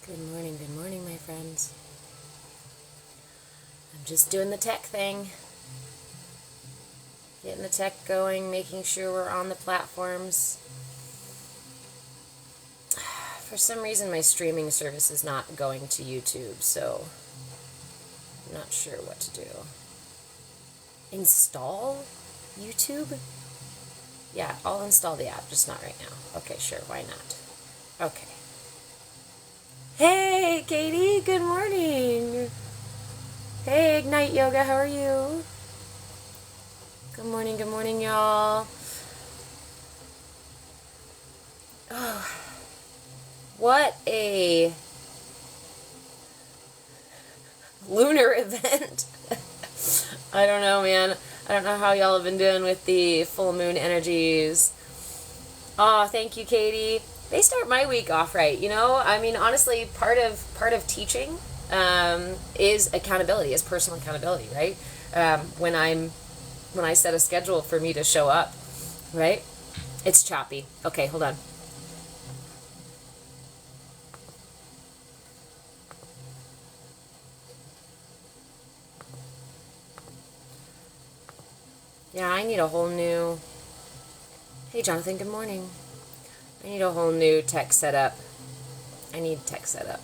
Good morning, my friends. I'm just doing the tech thing. Getting the tech going, making sure we're on the platforms. For some reason, my streaming service is not going to YouTube, so I'm not sure what to do. Install YouTube? Yeah, I'll install the app, just not right now. Okay, sure, why not? Okay. Hey, Katie, good morning. Hey, Ignite Yoga, how are you? Good morning, y'all. Oh, what a lunar event. I don't know, man. I don't know how y'all have been doing with the full moon energies. Oh, thank you, Katie. They start my week off right, you know? I mean, honestly, part of teaching is accountability, is personal accountability, right? When I set a schedule for me to show up, right? It's choppy. Okay, hold on. Yeah, I need a whole new... Hey, Jonathan, good morning. I need a whole new tech setup. I need tech setup.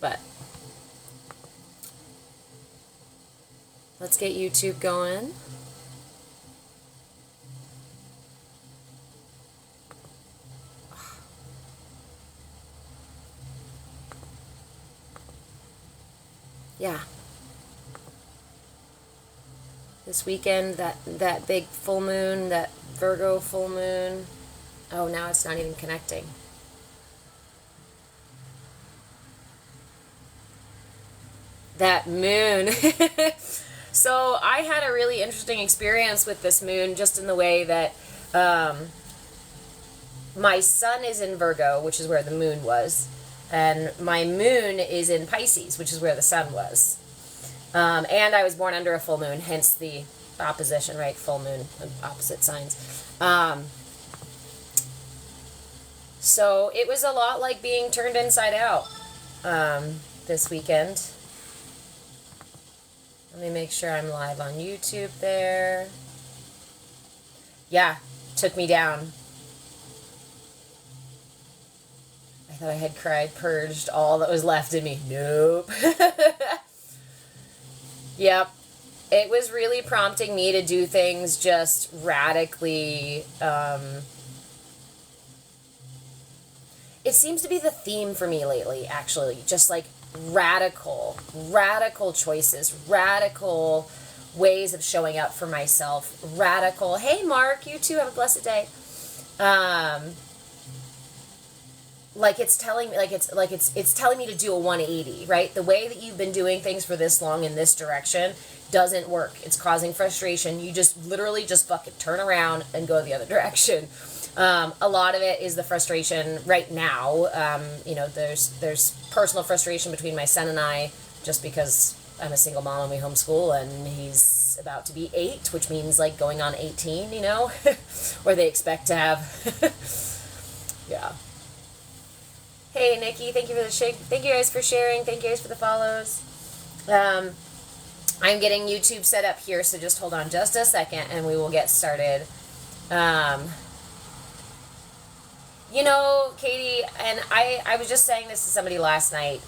But let's get YouTube going. Yeah. This weekend, that big full moon, that Virgo full moon. Oh, now it's not even connecting. That moon. So I had a really interesting experience with this moon, just in the way that my sun is in Virgo, which is where the moon was, and my moon is in Pisces, which is where the sun was. And I was born under a full moon, hence the opposition, right? Full moon, opposite signs. So it was a lot like being turned inside out this weekend. Let me make sure I'm live on YouTube there. Yeah, took me down. I thought I had cried, purged all that was left in me. Nope. Yep. It was really prompting me to do things just radically. It seems to be the theme for me lately, actually. Just like radical choices, radical ways of showing up for myself, radical. Hey, Mark, you too, have a blessed day. Like it's telling me, it's telling me to do a 180, right? The way that you've been doing things for this long in this direction doesn't work. It's causing frustration. You just literally just fucking turn around and go the other direction. A lot of it is the frustration right now. There's personal frustration between my son and I, just because I'm a single mom and we homeschool, and he's about to be 8, which means like going on 18, you know, where they expect to have, yeah. Hey, Nikki, thank you for the shake. Thank you guys for sharing. Thank you guys for the follows. I'm getting YouTube set up here, so just hold on just a second and we will get started. You know, Katie, and I was just saying this to somebody last night.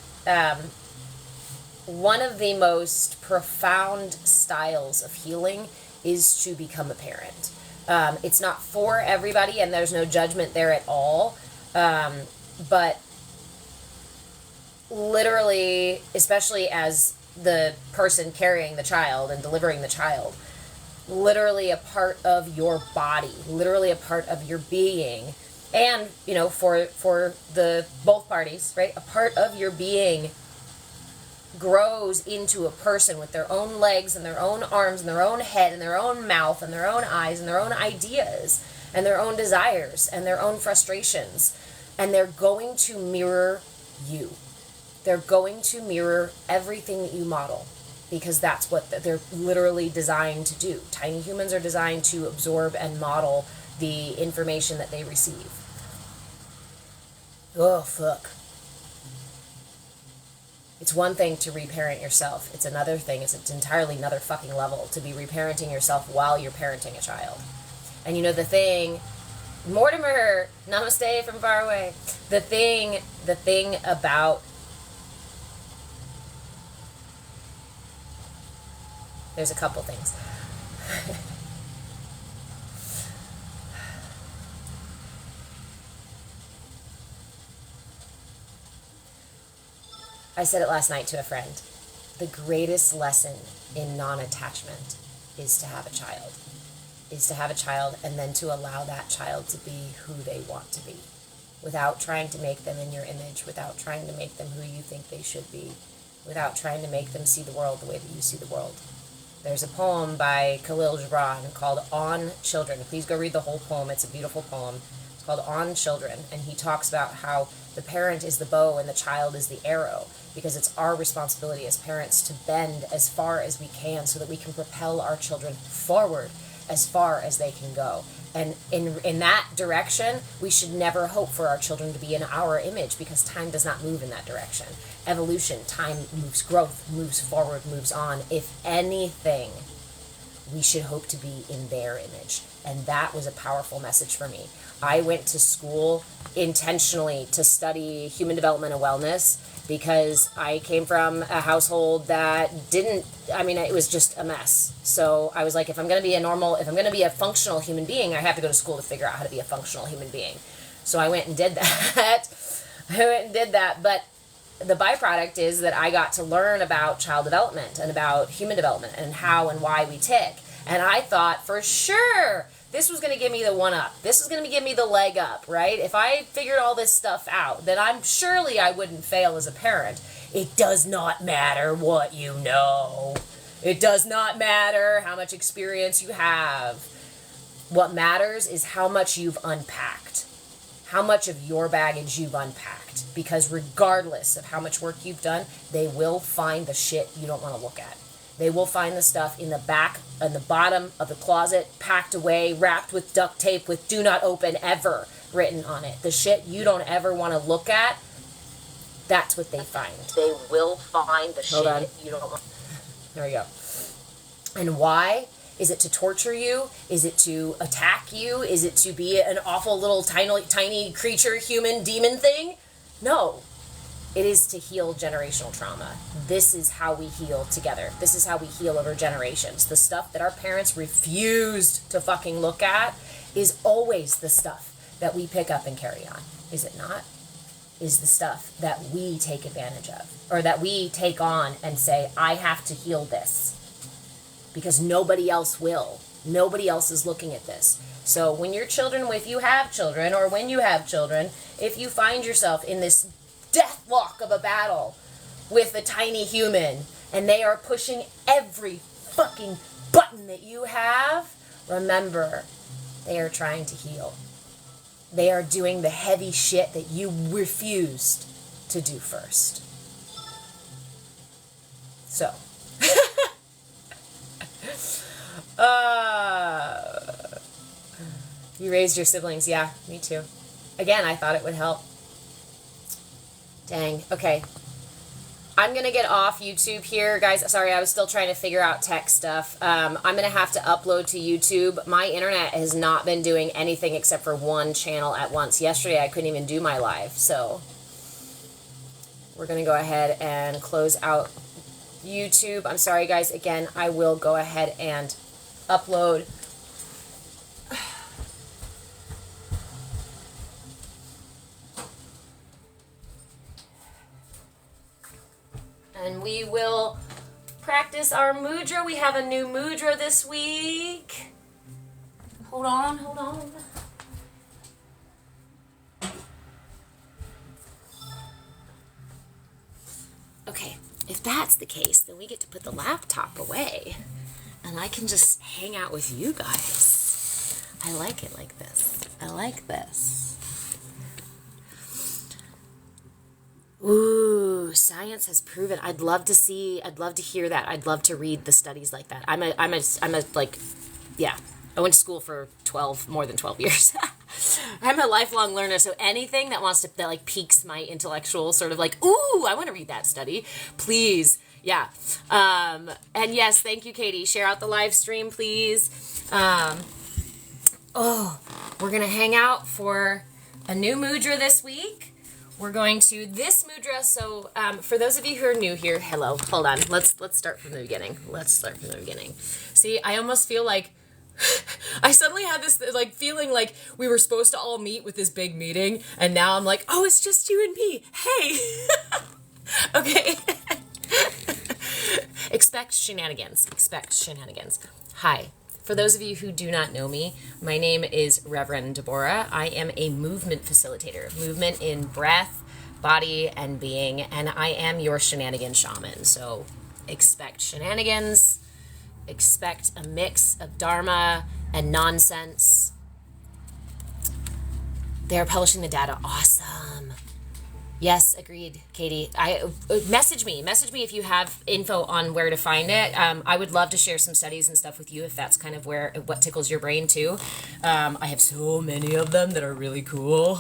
One of the most profound styles of healing is to become a parent. It's not for everybody, and there's no judgment there at all. But literally, especially as the person carrying the child and delivering the child, literally a part of your body, literally a part of your being, and, you know, for the both parties, right, a part of your being grows into a person with their own legs and their own arms and their own head and their own mouth and their own eyes and their own ideas and their own desires and their own frustrations. And they're going to mirror you. They're going to mirror everything that you model, because that's what they're literally designed to do. Tiny humans are designed to absorb and model the information that they receive. Oh, fuck. It's one thing to reparent yourself. It's another thing. It's entirely another fucking level to be reparenting yourself while you're parenting a child. And you know the thing, Mortimer, namaste from far away. The thing about, there's a couple things. I said it last night to a friend. The greatest lesson in non-attachment is to have a child. Is to have a child and then to allow that child to be who they want to be. Without trying to make them in your image, without trying to make them who you think they should be, without trying to make them see the world the way that you see the world. There's a poem by Khalil Gibran called On Children. Please go read the whole poem. It's a beautiful poem. It's called On Children. And he talks about how the parent is the bow and the child is the arrow, because it's our responsibility as parents to bend as far as we can so that we can propel our children forward as far as they can go. And in that direction, we should never hope for our children to be in our image, because time does not move in that direction. Evolution, time moves, growth moves forward, moves on. If anything, we should hope to be in their image. And that was a powerful message for me. I went to school intentionally to study human development and wellness because I came from a household that didn't, it was just a mess. So I was like, if I'm going to be a functional human being, I have to go to school to figure out how to be a functional human being. So I went and did that. But the byproduct is that I got to learn about child development and about human development and how and why we tick. And I thought for sure this was going to give me the one up. This was going to give me the leg up, right? If I figured all this stuff out, then I wouldn't fail as a parent. It does not matter what you know. It does not matter how much experience you have. What matters is how much you've unpacked. How much of your baggage you've unpacked. Because regardless of how much work you've done, they will find the shit you don't want to look at. They will find the stuff in the back and the bottom of the closet, packed away, wrapped with duct tape with "do not open ever" written on it. The shit you don't ever want to look at, that's what they find. They will find the shit you don't want. There we go. And why? Is it to torture you? Is it to attack you? Is it to be an awful little tiny creature, human, demon thing? No. It is to heal generational trauma. This is how we heal together. This is how we heal over generations. The stuff that our parents refused to fucking look at is always the stuff that we pick up and carry on. Is it not? Is the stuff that we take advantage of, or that we take on and say, I have to heal this because nobody else will. Nobody else is looking at this. So when your children, if you have children, or when you have children, if you find yourself in this deathlock of a battle with a tiny human and they are pushing every fucking button that you have, remember, they are trying to heal. They are doing the heavy shit that you refused to do first. So you raised your siblings. Yeah, me too. Again, I thought it would help. Dang. Okay. I'm going to get off YouTube here, guys. Sorry, I was still trying to figure out tech stuff. I'm going to have to upload to YouTube. My internet has not been doing anything except for one channel at once. Yesterday, I couldn't even do my live. So we're going to go ahead and close out YouTube. I'm sorry, guys. Again, I will go ahead and upload. And we will practice our mudra. We have a new mudra this week. Hold on. Okay, if that's the case, then we get to put the laptop away. And I can just hang out with you guys. I like it like this. I like this. Ooh, science has proven. I'd love to hear that. I'd love to read the studies like that. I went to school for more than 12 years. I'm a lifelong learner, so anything that like piques my intellectual sort of like, ooh, I want to read that study, please. Yeah. And yes, thank you, Katie. Share out the live stream, please. We're going to hang out for a new mudra this week. We're going to this mudra. So for those of you who are new here, hello, hold on. Let's start from the beginning. See, I almost feel like I suddenly had this like feeling like we were supposed to all meet with this big meeting, and now I'm like, oh, it's just you and me. Hey. Okay. Expect shenanigans. Hi. For those of you who do not know me, my name is Reverend Deborah. I am a movement facilitator, movement in breath, body, and being, and I am your shenanigan shaman. So expect shenanigans, expect a mix of dharma and nonsense. They're publishing the data. Awesome. Yes, agreed, Katie. Message me if you have info on where to find it. I would love to share some studies and stuff with you if that's kind of what tickles your brain too. I have so many of them that are really cool.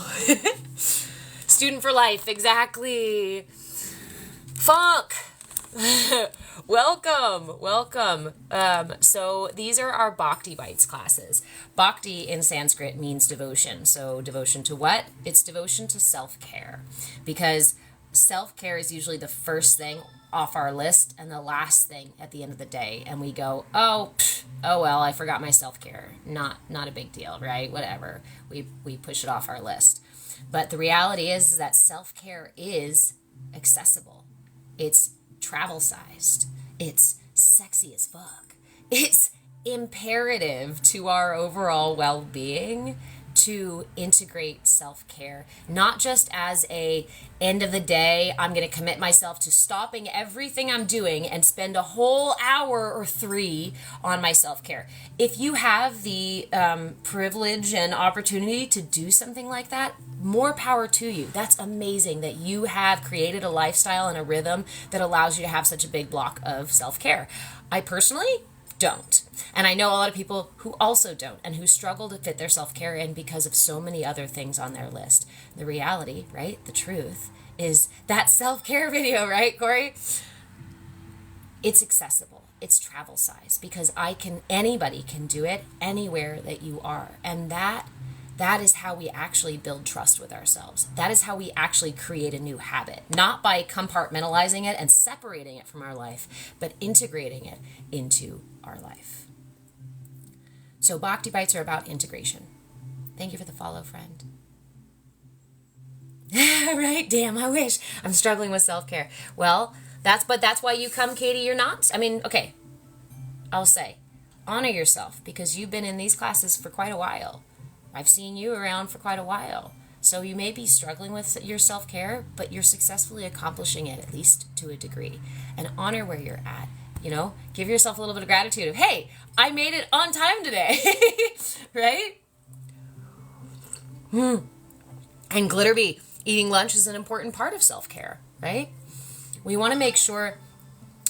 Student for life, exactly. Funk. Welcome. So these are our Bhakti Bites classes. Bhakti in Sanskrit means devotion. So devotion to what? It's devotion to self-care, because self-care is usually the first thing off our list and the last thing at the end of the day. And we go, oh well, I forgot my self-care. Not a big deal, right? Whatever. We push it off our list. But the reality is that self-care is accessible. It's travel-sized. It's sexy as fuck. It's imperative to our overall well-being to integrate self-care, not just as a end of the day, I'm going to commit myself to stopping everything I'm doing and spend a whole hour or 3 on my self-care. If you have the privilege and opportunity to do something like that, more power to you. That's amazing that you have created a lifestyle and a rhythm that allows you to have such a big block of self-care. I personally don't. And I know a lot of people who also don't and who struggle to fit their self-care in because of so many other things on their list. The reality, right? The truth is that self-care video, right, Corey? It's accessible. It's travel size because anybody can do it anywhere that you are. And that is how we actually build trust with ourselves. That is how we actually create a new habit, not by compartmentalizing it and separating it from our life, but integrating it into our life. So Bhakti Bites are about integration. Thank you for the follow, friend. Right? Damn, I wish. I'm struggling with self-care. Well, that's why you come, Katie. You're not. I mean, okay, I'll say, honor yourself because you've been in these classes for quite a while. I've seen you around for quite a while. So you may be struggling with your self-care, but you're successfully accomplishing it, at least to a degree. And honor where you're at. You know, give yourself a little bit of gratitude of, hey, I made it on time today. Right? And Glitterbee, eating lunch is an important part of self-care, right? We want to make sure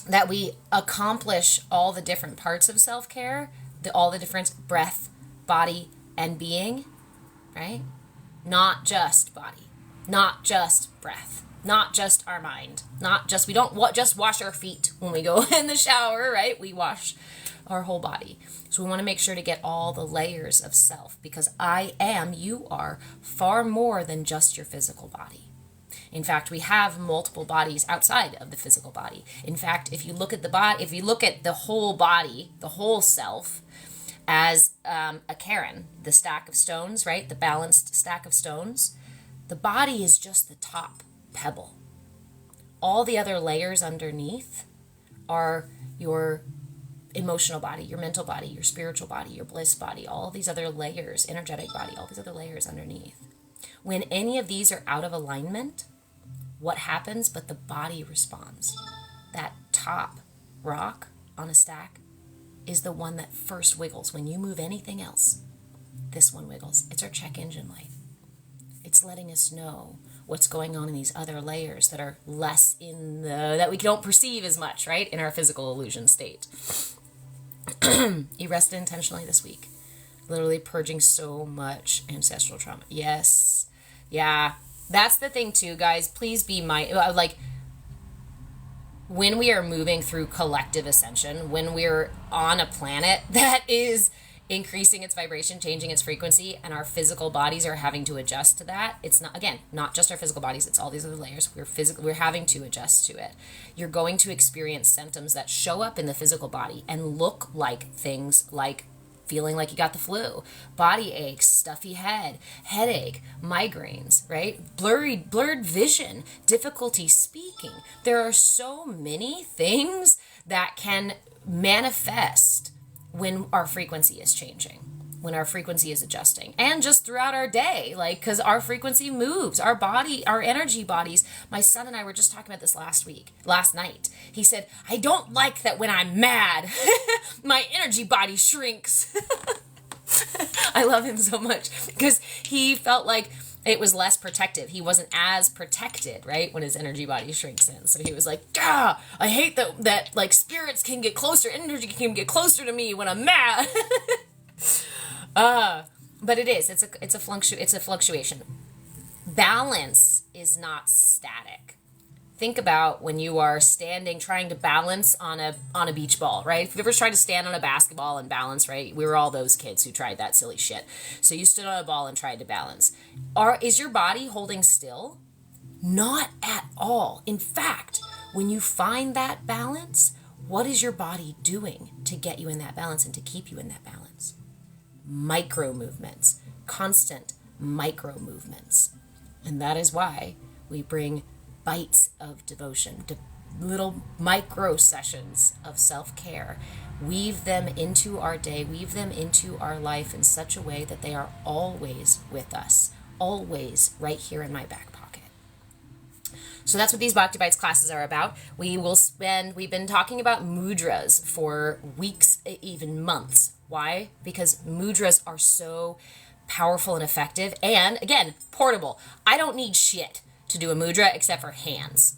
that we accomplish all the different parts of self-care, all the different breath, body, and being, right? Not just body, not just breath, not just our mind, we don't just wash our feet when we go in the shower, right? We wash our whole body. So we want to make sure to get all the layers of self because you are far more than just your physical body. In fact, we have multiple bodies outside of the physical body. In fact, if you look at the whole body, the whole self, as a cairn, the stack of stones, right? The balanced stack of stones. The body is just the top pebble. All the other layers underneath are your emotional body, your mental body, your spiritual body, your bliss body, all these other layers, energetic body, all these other layers underneath. When any of these are out of alignment, what happens? But the body responds. That top rock on a stack is the one that first wiggles. When you move anything else, this one wiggles. It's our check engine light. It's letting us know what's going on in these other layers that are less that we don't perceive as much, right? In our physical illusion state. You rested intentionally this week. Literally purging so much ancestral trauma. Yes. Yeah. That's the thing too, guys. Please be like, when we are moving through collective ascension, when we're on a planet that is increasing its vibration, changing its frequency, and our physical bodies are having to adjust to that. It's not, again, not just our physical bodies, it's all these other layers. We're having to adjust to it. You're going to experience symptoms that show up in the physical body and look like things like feeling like you got the flu, body aches, stuffy head, headache, migraines, right? Blurred vision, difficulty speaking. There are so many things that can manifest when our frequency is changing, when our frequency is adjusting, and just throughout our day, like, because our frequency moves, our body, our energy bodies. My son and I were just talking about this last night. He said, I don't like that when I'm mad, my energy body shrinks. I love him so much because he felt like it was less protective. He wasn't as protected, right, when his energy body shrinks in. So he was like, I hate that like spirits can get closer, energy can get closer to me when I'm mad. But it is. It's a fluctuation. Balance is not static. Think about when you are standing, trying to balance on a beach ball, right? If you ever tried to stand on a basketball and balance, right? We were all those kids who tried that silly shit. So you stood on a ball and tried to balance. Is your body holding still? Not at all. In fact, when you find that balance, what is your body doing to get you in that balance and to keep you in that balance? Micro movements, constant micro movements. And that is why we bring bites of devotion, little micro sessions of self-care. Weave them into our day, weave them into our life in such a way that they are always with us, always right here in my back pocket. So that's what these Bhakti Bites classes are about. We've been talking about mudras for weeks, even months. Why? Because mudras are so powerful and effective, and again, portable. I don't need shit to do a mudra except for hands.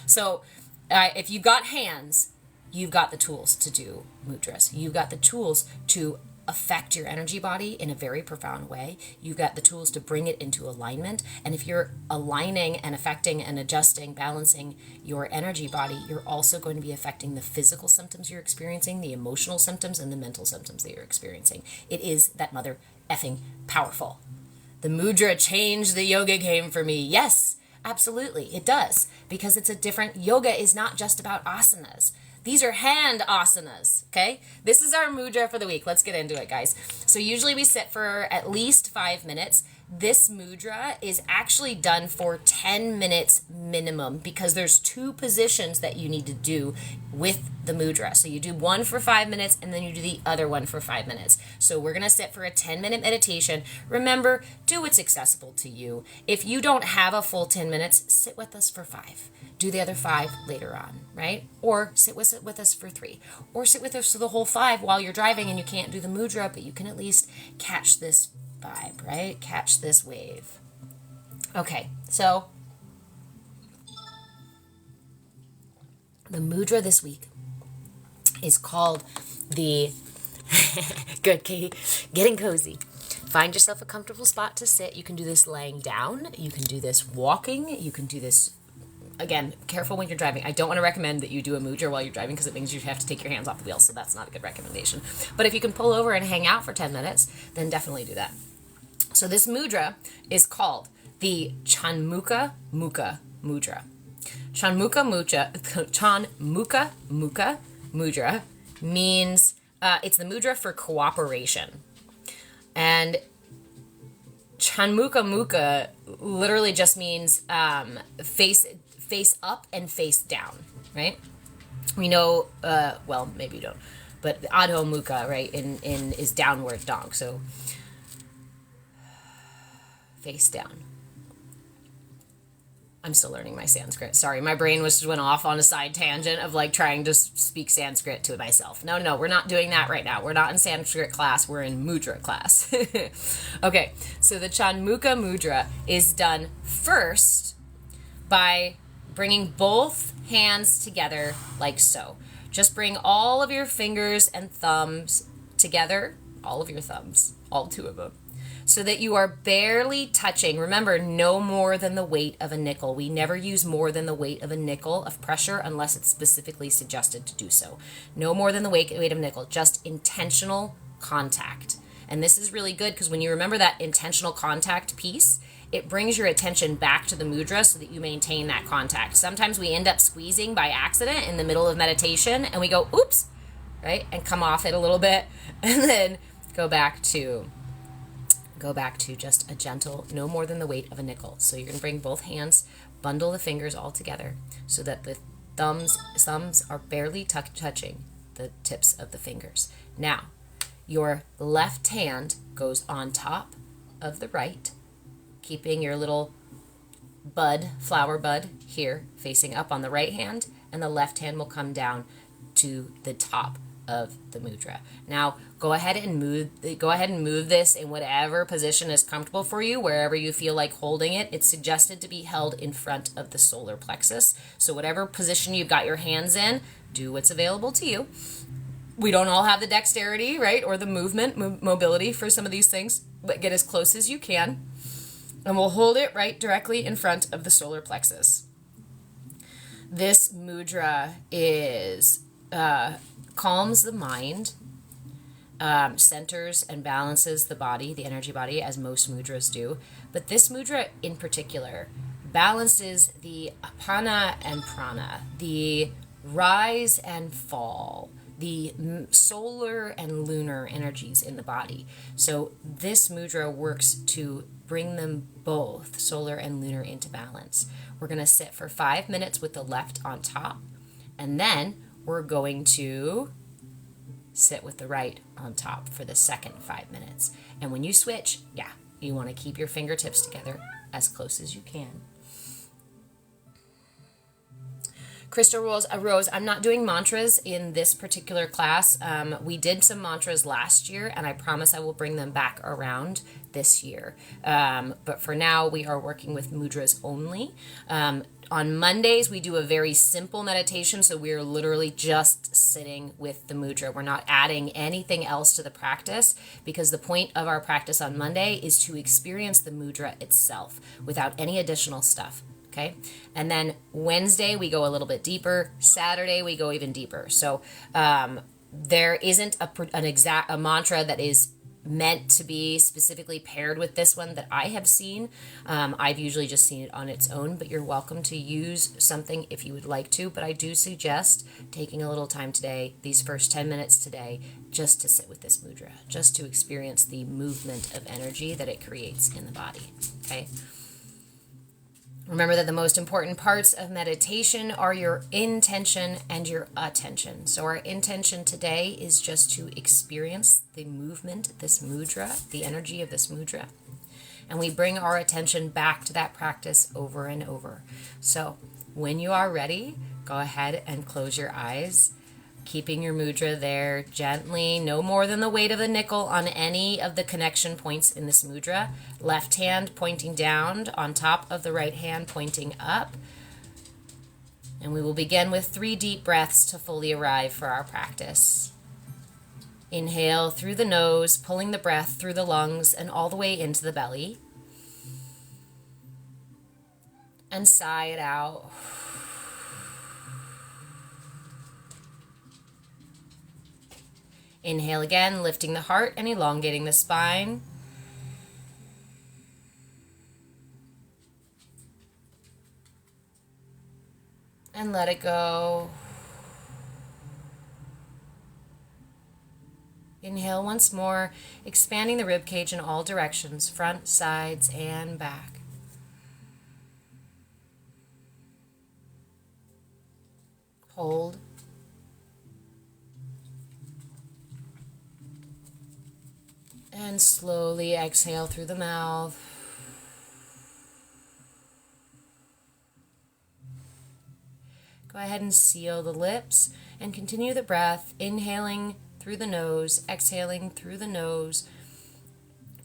So if you've got hands, you've got the tools to do mudras. You've got the tools to affect your energy body in a very profound way. You've got the tools to bring it into alignment. And if you're aligning and affecting and adjusting, balancing your energy body, you're also going to be affecting the physical symptoms you're experiencing, the emotional symptoms, and the mental symptoms that you're experiencing. It is that mother effing powerful. The mudra changed the yoga game for me. Yes, absolutely, it does. Because it's a different, yoga is not just about asanas. These are hand asanas, okay? This is our mudra for the week. Let's get into it, guys. So usually we sit for at least 5 minutes. This mudra is actually done for 10 minutes minimum because there's 2 positions that you need to do with the mudra. So you do one for 5 minutes and then you do the other one for 5 minutes. So we're going to sit for a 10-minute meditation. Remember, do what's accessible to you. If you don't have a full 10 minutes, sit with us for 5. Do the other 5 later on, right? Or sit with us for 3. Or sit with us for the whole 5 while you're driving and you can't do the mudra, but you can at least catch this vibe, right? Catch this wave. Okay, so the mudra this week is called the good, Katie, getting cozy. Find yourself a comfortable spot to sit. You can do this laying down. You can do this walking. You can do this, again, careful when you're driving. I don't want to recommend that you do a mudra while you're driving because it means you have to take your hands off the wheel, so that's not a good recommendation. But if you can pull over and hang out for 10 minutes, then definitely do that. So this mudra is called the Chonmukha mudra. Chonmukha mudra means it's the mudra for cooperation. And Chonmukha literally just means face up and face down, right? We know, well, maybe you don't, but Adho Mukha, right, is downward dog, so face down. I'm still learning my Sanskrit. Sorry, my brain just went off on a side tangent of like trying to speak Sanskrit to myself. No, we're not doing that right now. We're not in Sanskrit class. We're in mudra class. Okay, so the Chonmukha mudra is done first by bringing both hands together like so. Just bring all of your fingers and thumbs together all of your thumbs, all 2 of them, so that you are barely touching. Remember, no more than the weight of a nickel. We never use more than the weight of a nickel of pressure unless it's specifically suggested to do so. No more than the weight of a nickel, just intentional contact. And this is really good because when you remember that intentional contact piece, it brings your attention back to the mudra so that you maintain that contact. Sometimes we end up squeezing by accident in the middle of meditation and we go, oops, right? And come off it a little bit and then go back to just a gentle, no more than the weight of a nickel. So you're going to bring both hands, bundle the fingers all together so that the thumbs are barely touching the tips of the fingers. Now, your left hand goes on top of the right, keeping your little flower bud here facing up on the right hand, and the left hand will come down to the top of the mudra. Now, go ahead and move this in whatever position is comfortable for you, wherever you feel like holding it. It's suggested to be held in front of the solar plexus. So whatever position you've got your hands in, do what's available to you. We don't all have the dexterity, right, or the mobility for some of these things, but get as close as you can. And we'll hold it right directly in front of the solar plexus. This mudra is calms the mind, centers and balances the body, the energy body, as most mudras do. But this mudra in particular balances the apana and prana, the rise and fall, the solar and lunar energies in the body. So this mudra works to bring them both, solar and lunar, into balance. We're going to sit for 5 minutes with the left on top, and then we're going to sit with the right on top for the second 5 minutes. And when you switch, you want to keep your fingertips together as close as you can. Crystal Rose, I'm not doing mantras in this particular class. We did some mantras last year, and I promise I will bring them back around this year. But for now, we are working with mudras only. On Mondays, we do a very simple meditation, so we're literally just sitting with the mudra. We're not adding anything else to the practice, because the point of our practice on Monday is to experience the mudra itself without any additional stuff. Okay, and then Wednesday we go a little bit deeper. Saturday we go even deeper. So there isn't a mantra that is meant to be specifically paired with this one that I have seen. I've usually just seen it on its own, but you're welcome to use something if you would like to. But I do suggest taking a little time today, these first 10 minutes today, just to sit with this mudra, just to experience the movement of energy that it creates in the body. Okay. Remember that the most important parts of meditation are your intention and your attention. So our intention today is just to experience the movement, this mudra, the energy of this mudra. And we bring our attention back to that practice over and over. So when you are ready, go ahead and close your eyes, keeping your mudra there gently, no more than the weight of a nickel on any of the connection points in this mudra. Left hand pointing down on top of the right hand pointing up. And we will begin with 3 deep breaths to fully arrive for our practice. Inhale through the nose, pulling the breath through the lungs and all the way into the belly. And sigh it out. Inhale again, lifting the heart and elongating the spine. And let it go. Inhale once more, expanding the rib cage in all directions, front, sides, and back. Hold. And slowly exhale through the mouth. Go ahead and seal the lips and continue the breath, inhaling through the nose, exhaling through the nose,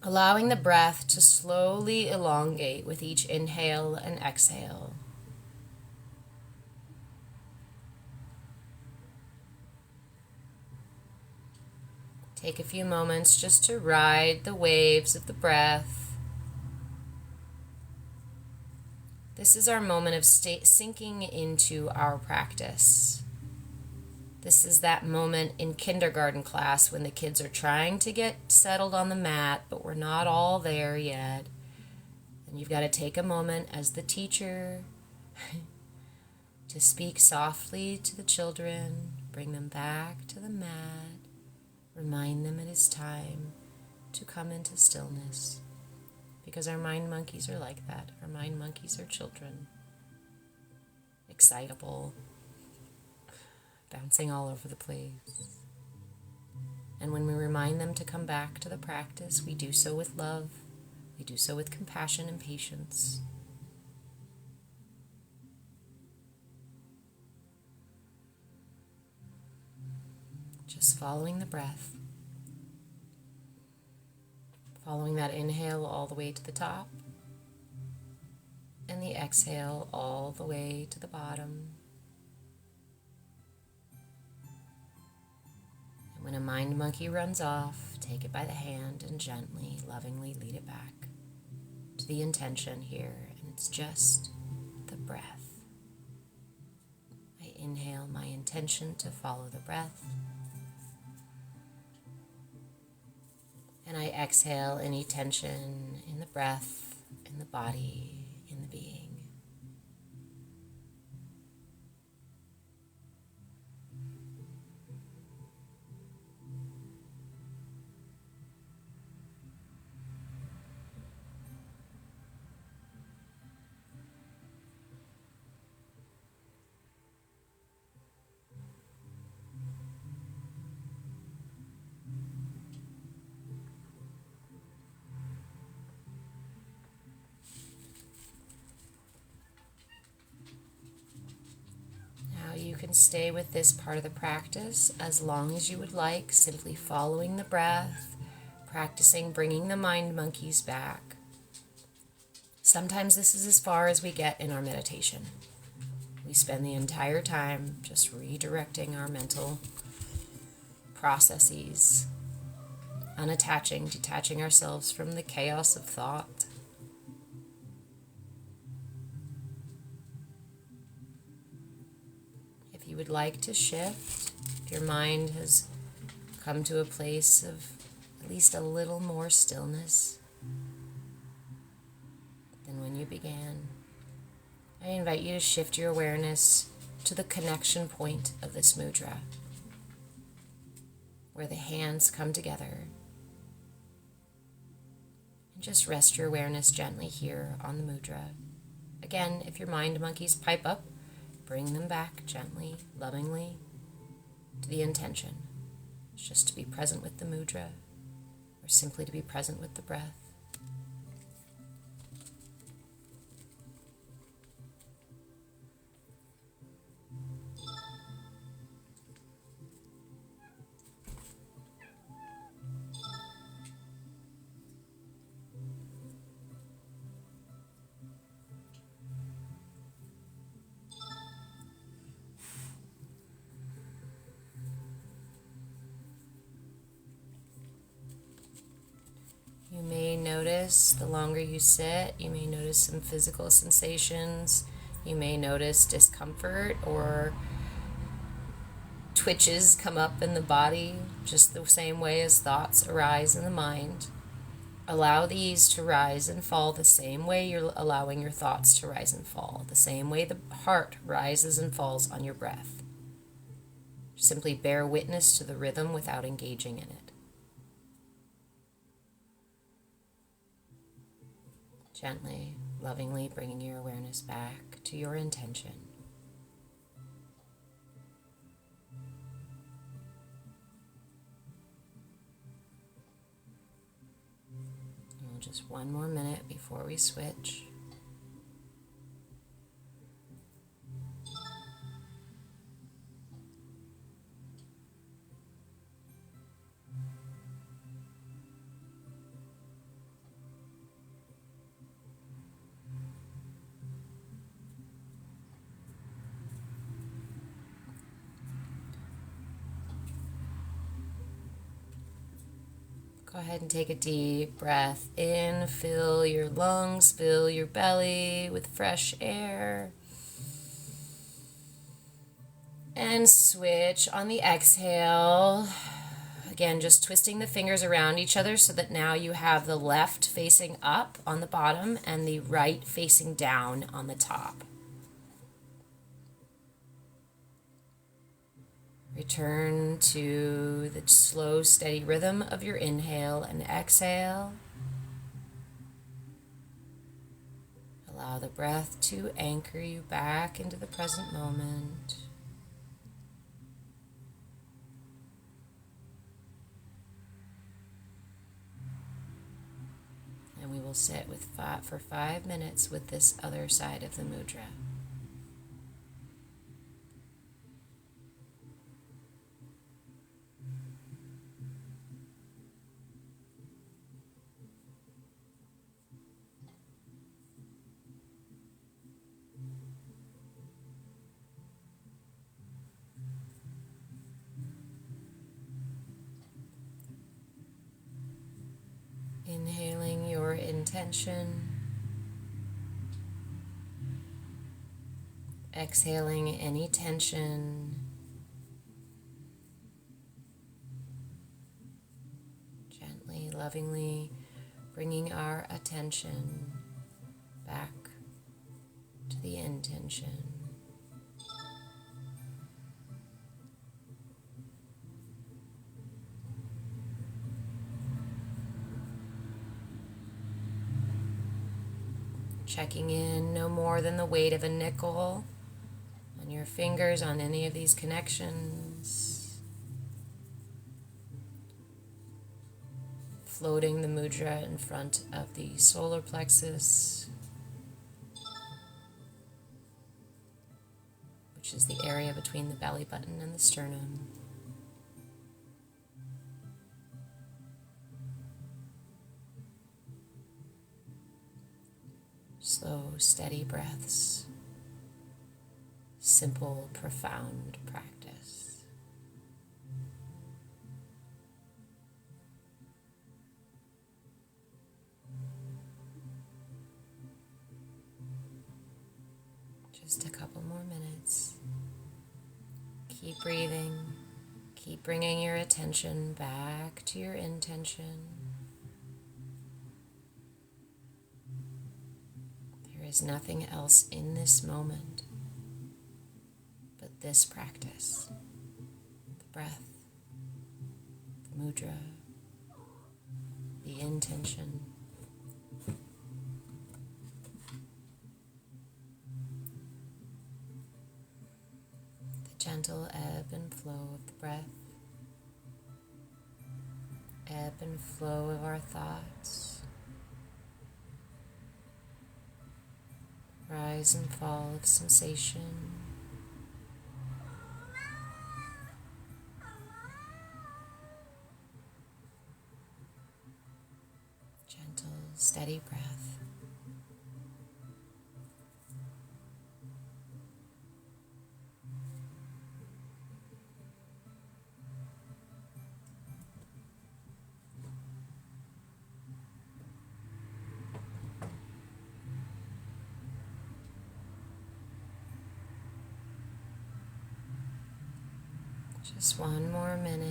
allowing the breath to slowly elongate with each inhale and exhale. Take a few moments just to ride the waves of the breath. This is our moment of sinking into our practice. This is that moment in kindergarten class when the kids are trying to get settled on the mat, but we're not all there yet. And you've got to take a moment as the teacher to speak softly to the children, bring them back to the mat, remind them it is time to come into stillness. Because our mind monkeys are like that. Our mind monkeys are children. Excitable, bouncing all over the place. And when we remind them to come back to the practice, we do so with love. We do so with compassion and patience. Just following the breath. Following that inhale all the way to the top. And the exhale all the way to the bottom. And when a mind monkey runs off, take it by the hand and gently, lovingly lead it back to the intention here. And it's just the breath. I inhale my intention to follow the breath. And I exhale any tension in the breath, in the body, in the being. You can stay with this part of the practice as long as you would like, simply following the breath, practicing bringing the mind monkeys back. Sometimes this is as far as we get in our meditation. We spend the entire time just redirecting our mental processes, unattaching, detaching ourselves from the chaos of thought. If you would like to shift, if your mind has come to a place of at least a little more stillness than when you began, I invite you to shift your awareness to the connection point of this mudra, where the hands come together. And just rest your awareness gently here on the mudra. Again, if your mind monkeys pipe up, bring them back gently, lovingly, to the intention. It's just to be present with the mudra, or simply to be present with the breath. You may notice the longer you sit, you may notice some physical sensations. You may notice discomfort or twitches come up in the body, just the same way as thoughts arise in the mind. Allow these to rise and fall the same way you're allowing your thoughts to rise and fall, the same way the heart rises and falls on your breath. Simply bear witness to the rhythm without engaging in it. Gently, lovingly bringing your awareness back to your intention. And just one more minute before we switch. Go ahead and take a deep breath in. Fill your lungs, fill your belly with fresh air. And switch on the exhale. Again, just twisting the fingers around each other so that now you have the left facing up on the bottom and the right facing down on the top. Return to the slow, steady rhythm of your inhale and exhale. Allow the breath to anchor you back into the present moment. And we will sit for 5 minutes with this other side of the mudra. Inhaling your intention, exhaling any tension, gently, lovingly bringing our attention back to the intention. Checking in no more than the weight of a nickel on your fingers on any of these connections. Floating the mudra in front of the solar plexus, which is the area between the belly button and the sternum. Slow, steady breaths. Simple, profound practice. Just a couple more minutes. Keep breathing. Keep bringing your attention back to your intention. There is nothing else in this moment but this practice. The breath, the mudra, the intention. The gentle ebb and flow of the breath, ebb and flow of our thoughts. Rise and fall of sensation. Gentle, steady breath. Just one more minute.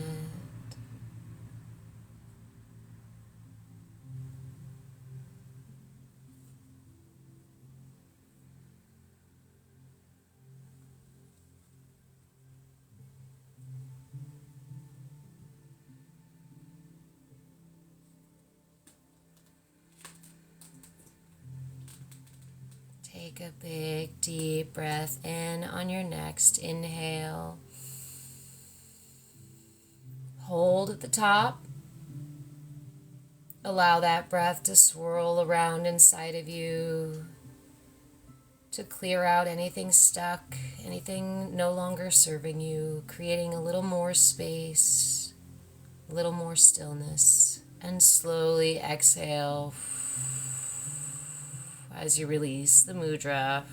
Take a big, deep breath in on your next inhale. Hold at the top. Allow that breath to swirl around inside of you, to clear out anything stuck, anything no longer serving you, creating a little more space, a little more stillness. And slowly exhale as you release the mudra.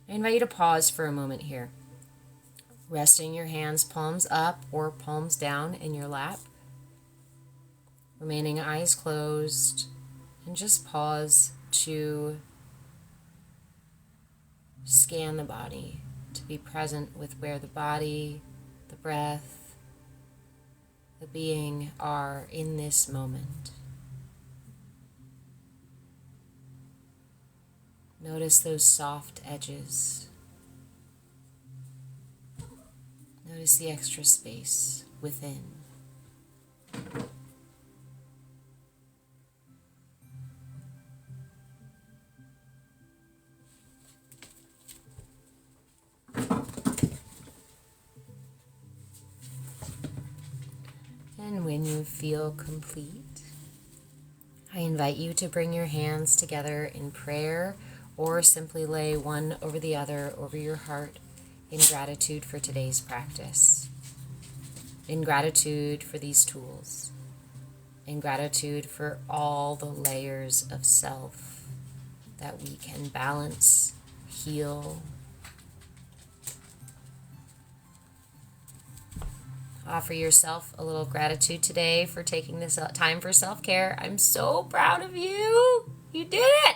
I invite you to pause for a moment here. Resting your hands palms up or palms down in your lap. Remaining eyes closed. And just pause to scan the body, to be present with where the body, the breath, the being are in this moment. Notice those soft edges. Notice the extra space within. And when you feel complete, I invite you to bring your hands together in prayer or simply lay one over the other over your heart in gratitude for today's practice, in gratitude for these tools, in gratitude for all the layers of self that we can balance, heal. Offer yourself a little gratitude today for taking this time for self-care. I'm so proud of you. You did it.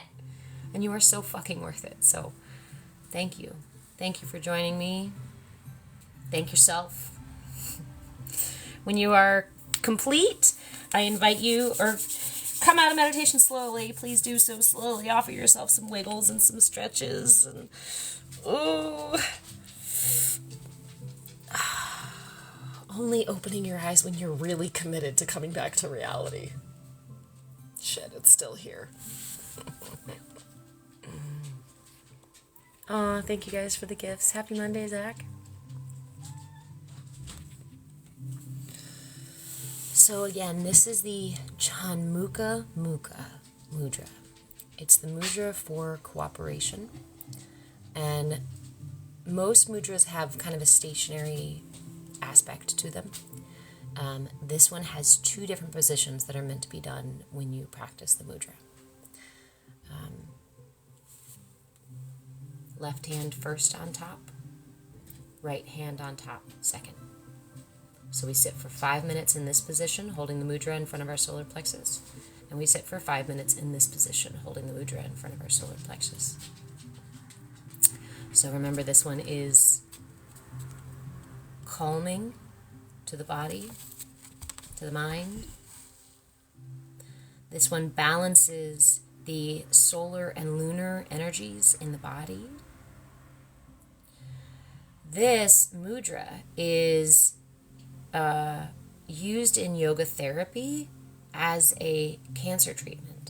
And you are so fucking worth it. So thank you. Thank you for joining me. Thank yourself. When you are complete, I invite you, or come out of meditation slowly. Please do so slowly. Offer yourself some wiggles and some stretches. And ooh. Only opening your eyes when you're really committed to coming back to reality. Shit, it's still here. Aw, thank you guys for the gifts. Happy Monday, Zach. So again, this is the Chonmukha mudra. It's the mudra for cooperation. And most mudras have kind of a stationary aspect to them. This one has two different positions that are meant to be done when you practice the mudra. Left hand first on top, right hand on top second. So we sit for 5 minutes in this position, holding the mudra in front of our solar plexus. And we sit for 5 minutes in this position, holding the mudra in front of our solar plexus. So remember, this one is calming to the body, to the mind. This one balances the solar and lunar energies in the body. This mudra is used in yoga therapy as a cancer treatment.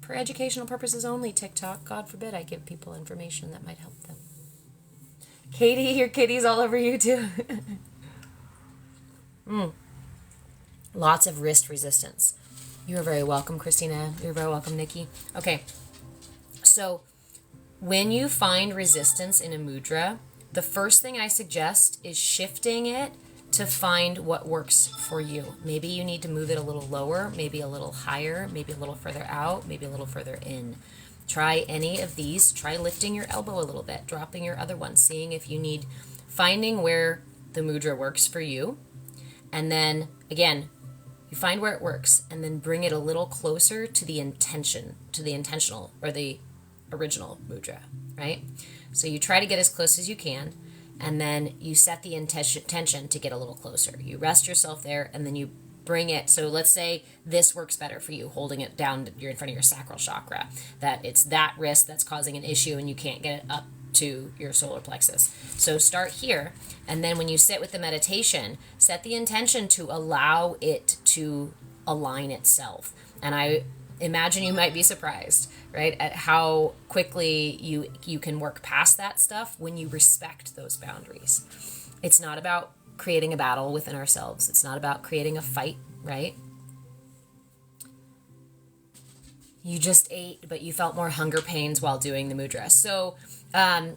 For educational purposes only, TikTok. God forbid I give people information that might help them. Katie, your kitty's all over you too. Lots of wrist resistance. You are very welcome, Christina. You're very welcome, Nikki. Okay, so when you find resistance in a mudra, the first thing I suggest is shifting it to find what works for you. Maybe you need to move it a little lower, maybe a little higher, maybe a little further out, maybe a little further in. Try any of these. Try lifting your elbow a little bit, dropping your other one, seeing if you need, finding where the mudra works for you. And then, again, you find where it works, and then bring it a little closer to the intention, to the intentional, or the original mudra, right? So you try to get as close as you can, and then you set the intention to get a little closer. You rest yourself there, and then you bring it. So let's say this works better for you, holding it down, you're in front of your sacral chakra, that it's that wrist that's causing an issue and you can't get it up to your solar plexus. So start here, and then when you sit with the meditation, set the intention to allow it to align itself. And I imagine you might be surprised, right, at how quickly you can work past that stuff when you respect those boundaries. It's not about creating a battle within ourselves. It's not about creating a fight, right? You just ate, but you felt more hunger pains while doing the mudra. So a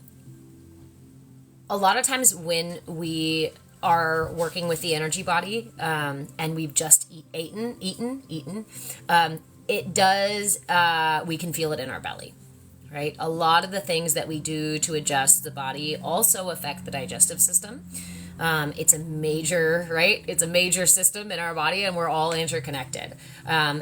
lot of times when we are working with the energy body and we've just eaten, it does, we can feel it in our belly, right? A lot of the things that we do to adjust the body also affect the digestive system. It's a major, right? It's a major system in our body, and we're all interconnected.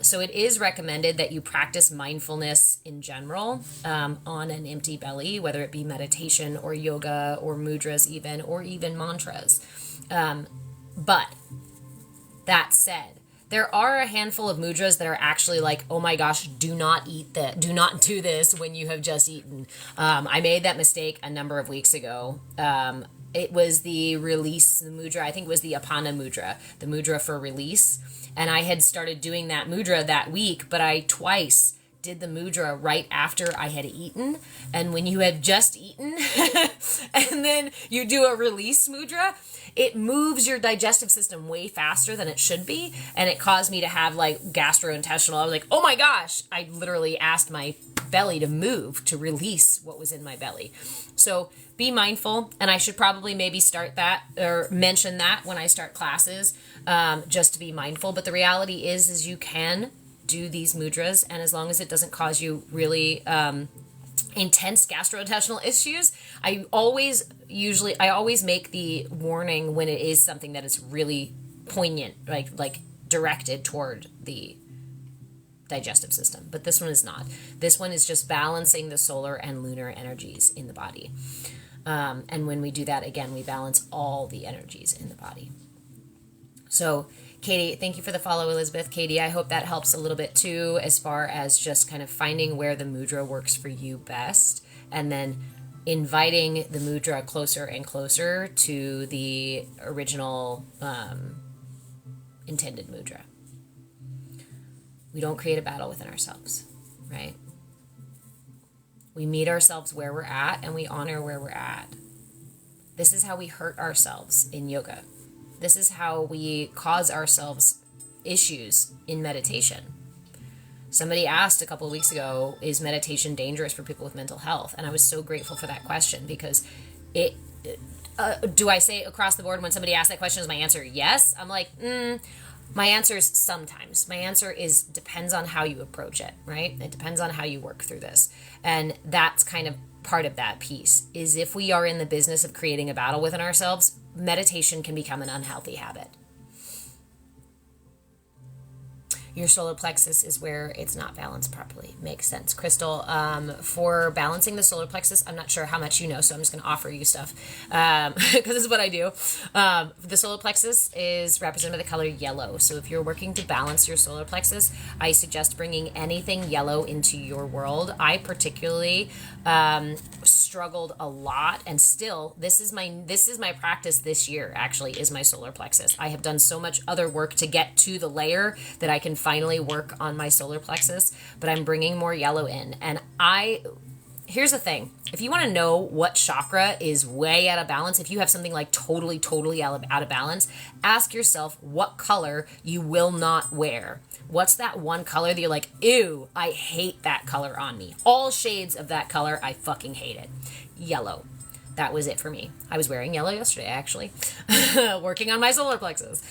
So it is recommended that you practice mindfulness in general on an empty belly, whether it be meditation or yoga or mudras even, or even mantras. But that said, there are a handful of mudras that are actually like, oh my gosh, do not eat that. Do not do this when you have just eaten. I made that mistake a number of weeks ago. It was the release mudra. I think it was the Apana mudra, the mudra for release. And I had started doing that mudra that week, but I twice did the mudra right after I had eaten. And when you have just eaten and then you do a release mudra, it moves your digestive system way faster than it should be. And it caused me to have like gastrointestinal. I was like, oh my gosh, I literally asked my belly to move, to release what was in my belly. So be mindful. And I should probably maybe start that or mention that when I start classes, just to be mindful. But the reality is you can do these mudras, and as long as it doesn't cause you really intense gastrointestinal issues, I always make the warning when it is something that is really poignant, like directed toward the digestive system. But this one is not. This one is just balancing the solar and lunar energies in the body. And when we do that, again, we balance all the energies in the body. So Katie, thank you for the follow, Elizabeth. Katie, I hope that helps a little bit too, as far as just kind of finding where the mudra works for you best, and then inviting the mudra closer and closer to the original intended mudra. We don't create a battle within ourselves, right? We meet ourselves where we're at, and we honor where we're at. This is how we hurt ourselves in yoga. This is how we cause ourselves issues in meditation. Somebody asked a couple of weeks ago, is meditation dangerous for people with mental health? And I was so grateful for that question, because do I say across the board when somebody asks that question, is my answer yes? I'm like, my answer is sometimes. My answer is depends on how you approach it, right? It depends on how you work through this. And that's kind of part of that piece, is if we are in the business of creating a battle within ourselves, meditation can become an unhealthy habit. Your solar plexus is where it's not balanced properly. Makes sense. Crystal, for balancing the solar plexus, I'm not sure how much you know, so I'm just going to offer you stuff because this is what I do. The solar plexus is represented by the color yellow. So if you're working to balance your solar plexus, I suggest bringing anything yellow into your world. I particularly struggled a lot, and still this is my practice this year, actually, is my solar plexus. I have done so much other work to get to the layer that I can finally work on my solar plexus, but I'm bringing more yellow in. And here's the thing, if you want to know what chakra is way out of balance, if you have something like totally out of balance, ask yourself what color you will not wear. What's that one color that you're like, ew, I hate that color on me. All shades of that color, I fucking hate it. Yellow. That was it for me. I was wearing yellow yesterday, actually, working on my solar plexus.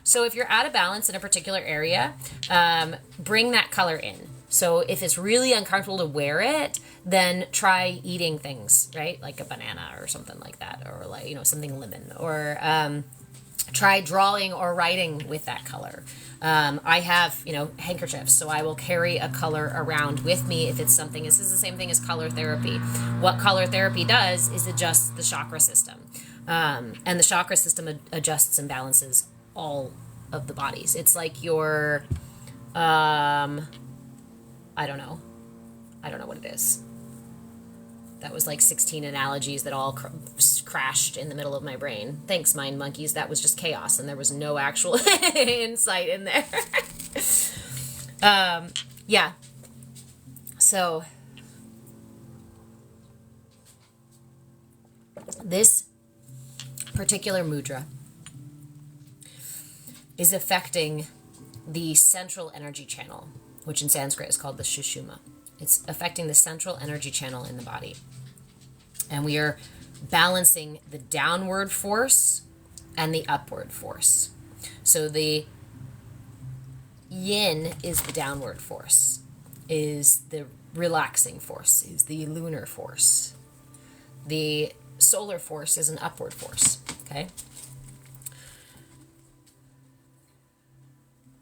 So if you're out of balance in a particular area, bring that color in. So if it's really uncomfortable to wear it, then try eating things, right? Like a banana or something like that, or like, something lemon, or try drawing or writing with that color. I have, handkerchiefs, so I will carry a color around with me if it's something. This is the same thing as color therapy. What color therapy does is adjust the chakra system. And the chakra system adjusts and balances all of the bodies. It's like your, I don't know what it is. That was like 16 analogies that all crashed in the middle of my brain. Thanks, mind monkeys. That was just chaos, and there was no actual insight in there. Yeah. So this particular mudra is affecting the central energy channel, which in Sanskrit is called the Sushumna. It's affecting the central energy channel in the body. And we are balancing the downward force and the upward force. So the yin is the downward force, is the relaxing force, is the lunar force. The solar force is an upward force, okay?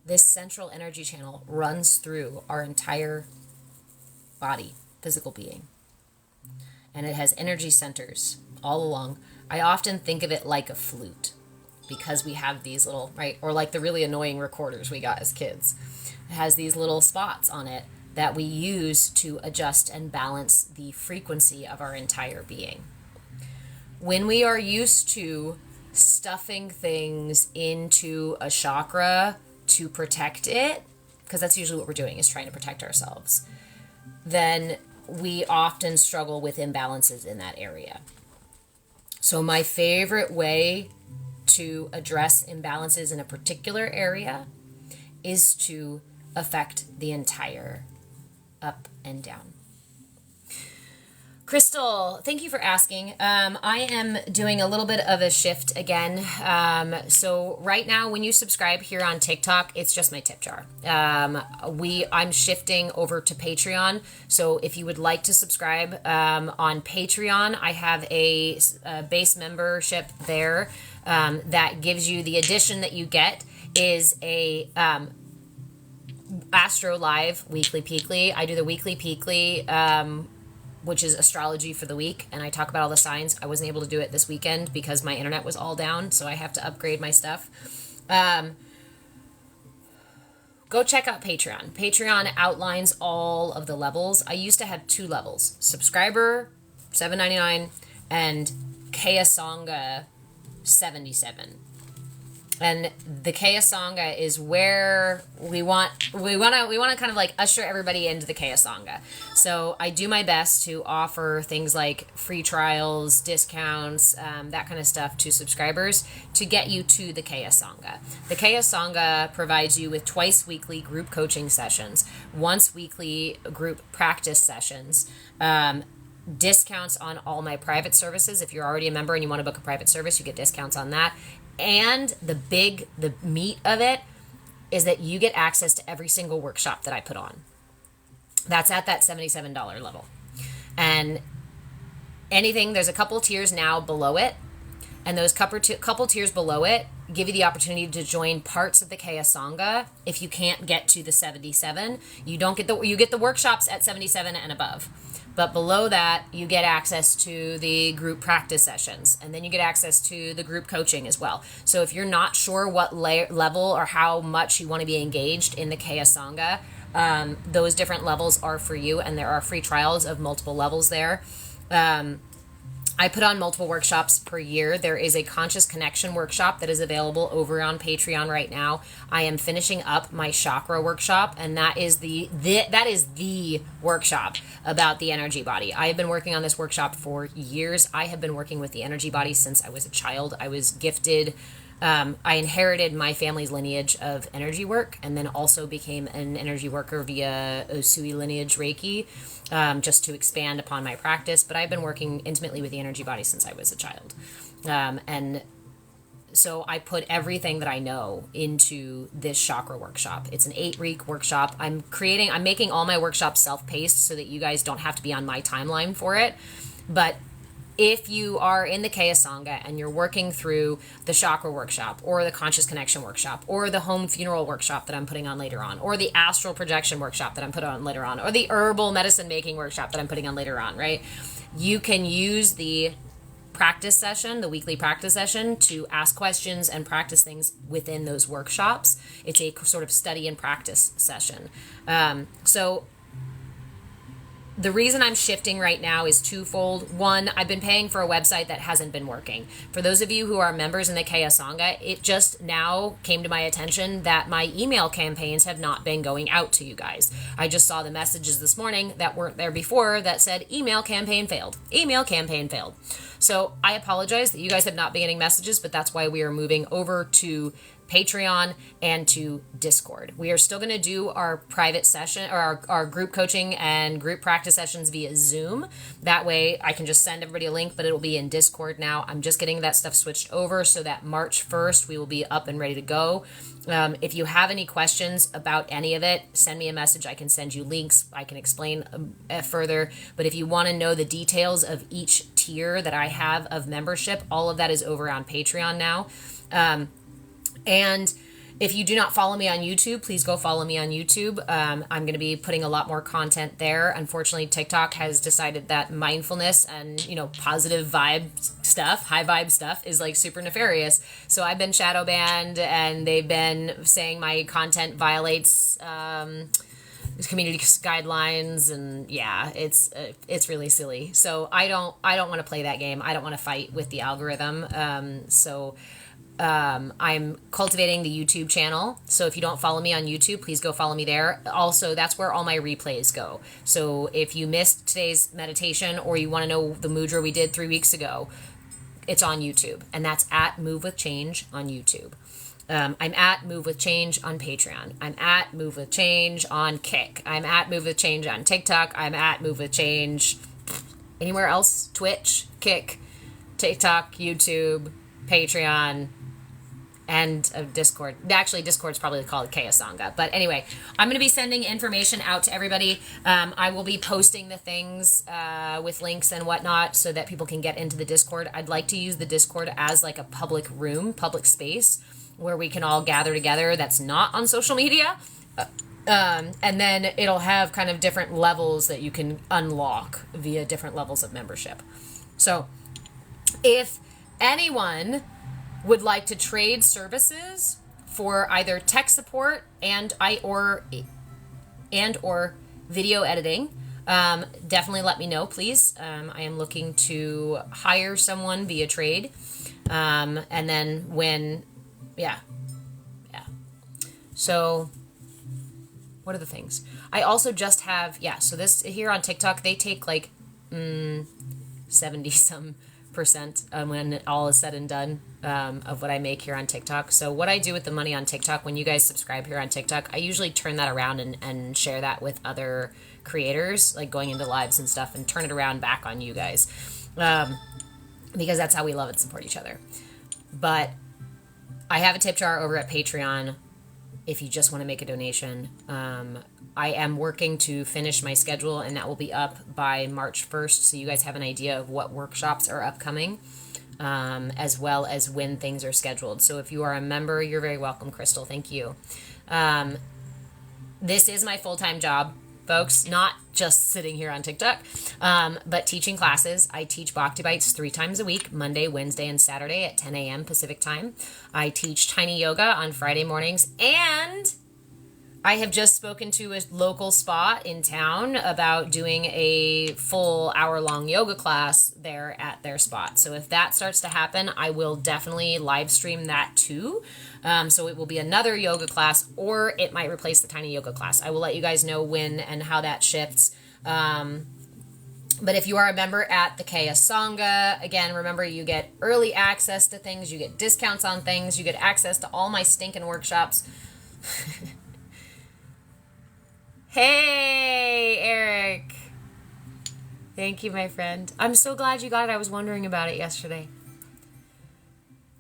This central energy channel runs through our entire body, physical being. And it has energy centers all along. I often think of it like a flute because we have these little, right, or like the really annoying recorders we got as kids. It has these little spots on it that we use to adjust and balance the frequency of our entire being. When we are used to stuffing things into a chakra to protect it, because that's usually what we're doing, is trying to protect ourselves, then we often struggle with imbalances in that area. So my favorite way to address imbalances in a particular area is to affect the entire up and down. Crystal, thank you for asking. I am doing a little bit of a shift again. So right now, when you subscribe here on TikTok, it's just my tip jar. I'm shifting over to Patreon. So if you would like to subscribe on Patreon, I have a base membership there that gives you, the addition that you get is a Astro Live Weekly Peekly. I do the Weekly Peekly, which is astrology for the week, and I talk about all the signs. I wasn't able to do it this weekend because my internet was all down, so I have to upgrade my stuff. Go check out Patreon. Patreon outlines all of the levels. I used to have 2 levels: subscriber $7.99 and CAYA Sangha $77. And the CAYA Sangha is where we want to kind of like usher everybody into the CAYA Sangha. So I do my best to offer things like free trials, discounts, that kind of stuff to subscribers to get you to the CAYA Sangha. The CAYA Sangha provides you with twice weekly group coaching sessions, once weekly group practice sessions, discounts on all my private services. If you're already a member and you want to book a private service, you get discounts on that. And the meat of it is that you get access to every single workshop that I put on. That's at that $77 level. And anything, there's a couple tiers now below it. And those couple tiers below it give you the opportunity to join parts of the CAYA Sangha. If you can't get to the 77, you get the workshops at 77 and above. But below that, you get access to the group practice sessions, and then you get access to the group coaching as well. So if you're not sure what level or how much you want to be engaged in the CAYA Sangha, those different levels are for you, and there are free trials of multiple levels there. I put on multiple workshops per year. There is a conscious connection workshop that is available over on Patreon right now. I am finishing up my chakra workshop, and that is the workshop about the energy body. I have been working on this workshop for years. I have been working with the energy body since I was a child. I was gifted. I inherited my family's lineage of energy work, and then also became an energy worker via Usui lineage Reiki, just to expand upon my practice. But I've been working intimately with the energy body since I was a child. And so I put everything that I know into this chakra workshop. It's an 8-week workshop. I'm making all my workshops self-paced so that you guys don't have to be on my timeline for it. But if you are in the CAYA Sangha and you're working through the chakra workshop or the conscious connection workshop or the home funeral workshop that I'm putting on later on, or the astral projection workshop that I'm putting on later on, or the herbal medicine making workshop that I'm putting on later on, right? You can use the practice session, the weekly practice session, to ask questions and practice things within those workshops. It's a sort of study and practice session. So the reason I'm shifting right now is twofold. One, I've been paying for a website that hasn't been working. For those of you who are members in the CAYA Sangha, it just now came to my attention that my email campaigns have not been going out to you guys. I just saw the messages this morning that weren't there before that said email campaign failed. Email campaign failed. So I apologize that you guys have not been getting messages, but that's why we are moving over to Patreon and to Discord. We are still going to do our private session or our group coaching and group practice sessions via Zoom. That way I can just send everybody a link, but it will be in Discord now. I'm just getting that stuff switched over so that March 1st we will be up and ready to go. If you have any questions about any of it, send me a message. I can send you links. I can explain further. But if you want to know the details of each tier that I have of membership, all of that is over on Patreon now. And if you do not follow me on YouTube, please go follow me on YouTube. I'm going to be putting a lot more content there. Unfortunately, TikTok has decided that mindfulness and, positive vibe stuff, high vibe stuff is like super nefarious. So I've been shadow banned and they've been saying my content violates community guidelines, and yeah, it's really silly. So I don't want to play that game. I don't want to fight with the algorithm. I'm cultivating the YouTube channel. So if you don't follow me on YouTube, please go follow me there. Also, that's where all my replays go. So if you missed today's meditation or you want to know the mudra we did 3 weeks ago, it's on YouTube. And that's at Move With Change on YouTube. I'm at Move With Change on Patreon. I'm at Move With Change on Kick. I'm at Move With Change on TikTok. I'm at Move With Change anywhere else. Twitch, Kick, TikTok, YouTube, Patreon, and Discord. Actually, Discord's probably called CAYA. But anyway, I'm going to be sending information out to everybody. I will be posting the things with links and whatnot so that people can get into the Discord. I'd like to use the Discord as like a public room, public space where we can all gather together that's not on social media. And then it'll have kind of different levels that you can unlock via different levels of membership. So if anyone would like to trade services for either tech support and or video editing, definitely let me know, please. I am looking to hire someone via trade. And then so what are the things? I also just have, so this here on TikTok, they take like 70 some percent when all is said and done of what I make here on TikTok. So what I do with the money on TikTok, when you guys subscribe here on TikTok, I usually turn that around and share that with other creators, like going into lives and stuff, and turn it around back on you guys, because that's how we love and support each other. But I have a tip jar over at Patreon if you just want to make a donation. I am working to finish my schedule, and that will be up by March 1st, so you guys have an idea of what workshops are upcoming, as well as when things are scheduled. So if you are a member, you're very welcome, Crystal. Thank you. This is my full-time job, folks, not just sitting here on TikTok, but teaching classes. I teach Bhakti Bites 3 times a week, Monday, Wednesday, and Saturday at 10 a.m. Pacific time. I teach Tiny Yoga on Friday mornings, and I have just spoken to a local spa in town about doing a full hour-long yoga class there at their spot. So if that starts to happen, I will definitely live stream that too. So it will be another yoga class, or it might replace the Tiny Yoga class. I will let you guys know when and how that shifts. But if you are a member at the CAYA Sangha, again, remember you get early access to things, you get discounts on things, you get access to all my stinking workshops. Hey, Eric. Thank you, my friend. I'm so glad you got it. I was wondering about it yesterday.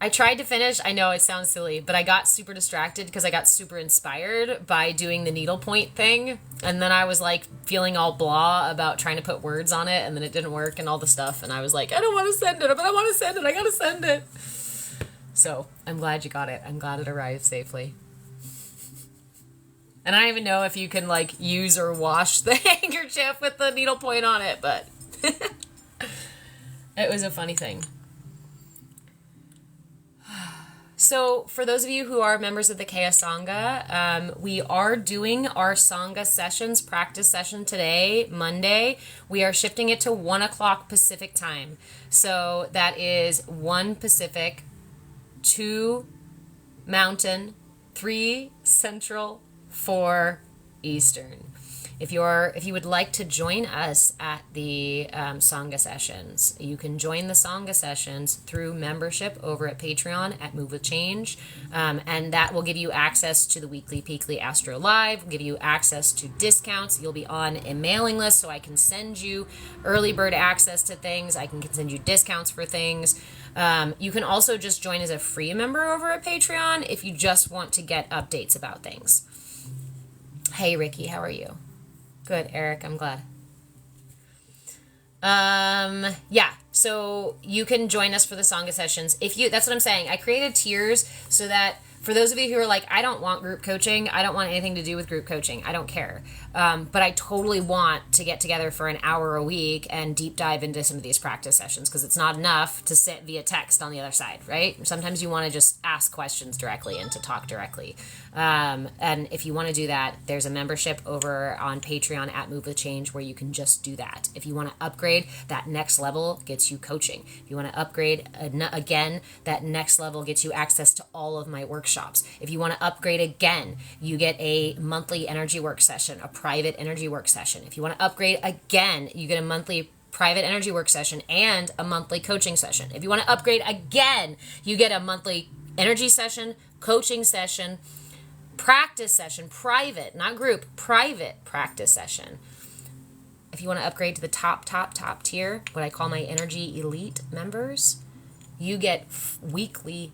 I tried to finish. I know it sounds silly, but I got super distracted because I got super inspired by doing the needlepoint thing. And then I was like feeling all blah about trying to put words on it, and then it didn't work and all the stuff. And I was like, I don't want to send it, but I want to send it. I got to send it. So I'm glad you got it. I'm glad it arrived safely. And I don't even know if you can, like, use or wash the handkerchief with the needlepoint on it, but it was a funny thing. So, for those of you who are members of the CAYA Sangha, we are doing our Sangha sessions, practice session today, Monday. We are shifting it to 1 o'clock Pacific time. So, that is 1 Pacific, 2 Mountain, 3 Central, 4 Eastern. If you would like to join us at the Sangha sessions, you can join the Sangha sessions through membership over at Patreon at Move with Change, and that will give you access to the weekly Peakly Astro Live, will give you access to discounts. You'll be on a mailing list, so I can send you early bird access to things. I can send you discounts for things. You can also just join as a free member over at Patreon if you just want to get updates about things. Hey, Ricky, how are you? Good, Eric, I'm glad. Yeah, so you can join us for the Sangha sessions. That's what I'm saying. I created tiers so that for those of you who are like, I don't want group coaching, I don't want anything to do with group coaching, I don't care. But I totally want to get together for an hour a week and deep dive into some of these practice sessions, because it's not enough to sit via text on the other side, right? Sometimes you want to just ask questions directly and to talk directly. And if you want to do that, there's a membership over on Patreon at Move with Change where you can just do that. If you want to upgrade, that next level gets you coaching. If you want to upgrade again, that next level gets you access to all of my workshops. If you want to upgrade again, you get a monthly energy work session, a private energy work session. If you want to upgrade again, you get a monthly private energy work session and a monthly coaching session. If you want to upgrade again, you get a monthly energy session, coaching session, practice session, private, not group, private practice session. If you want to upgrade to the top tier, what I call my energy elite members, you get weekly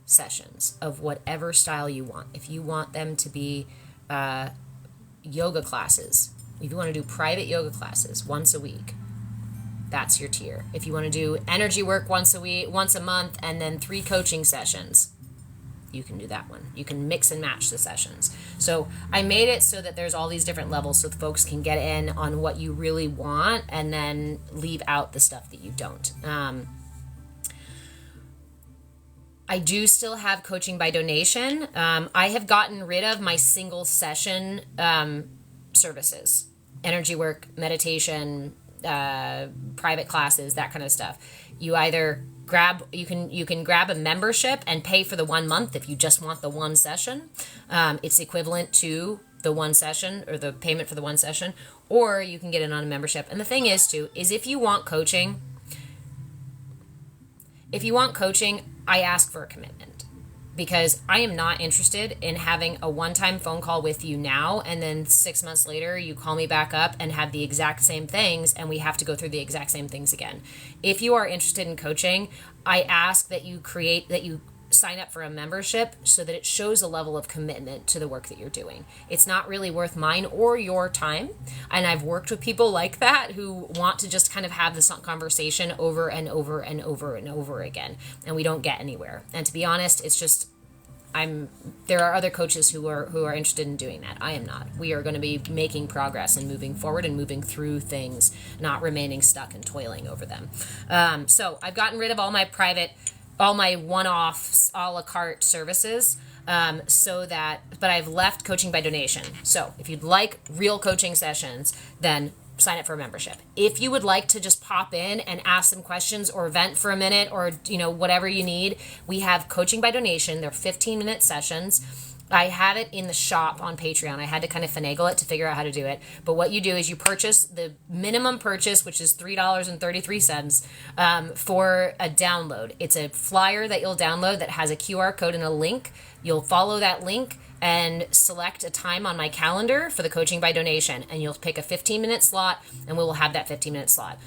sessions of whatever style you want. If you want them to be yoga classes, if you want to do private yoga classes once a week, that's your tier. If you want to do energy work once a month, and then 3 coaching sessions, you can do that one. You can mix and match the sessions. So I made it so that there's all these different levels so that folks can get in on what you really want and then leave out the stuff that you don't. I do still have coaching by donation. I have gotten rid of my single session services, energy work, meditation, private classes, that kind of stuff. You either you can grab a membership and pay for the 1 month if you just want the one session. It's equivalent to the one session or the payment for the one session, or you can get in on a membership. And the thing is if you want coaching, I ask for a commitment, because I am not interested in having a one-time phone call with you now and then 6 months later you call me back up and have the exact same things and we have to go through the exact same things again. If you are interested in coaching, I ask that you sign up for a membership so that it shows a level of commitment to the work that you're doing. It's not really worth mine or your time. And I've worked with people like that who want to just kind of have this conversation over and over and over and over again. And we don't get anywhere. And to be honest, it's just, there are other coaches who are interested in doing that. I am not. We are going to be making progress and moving forward and moving through things, not remaining stuck and toiling over them. So I've gotten rid of all my one-offs, a la carte services, but I've left coaching by donation. So if you'd like real coaching sessions, then sign up for a membership. If you would like to just pop in and ask some questions or vent for a minute or, whatever you need, we have coaching by donation. They're 15-minute sessions. I have it in the shop on Patreon. I had to kind of finagle it to figure out how to do it. But what you do is you purchase the minimum purchase, which is $3.33 for a download. It's a flyer that you'll download that has a QR code and a link. You'll follow that link and select a time on my calendar for the coaching by donation. And you'll pick a 15-minute slot, and we will have that 15-minute slot.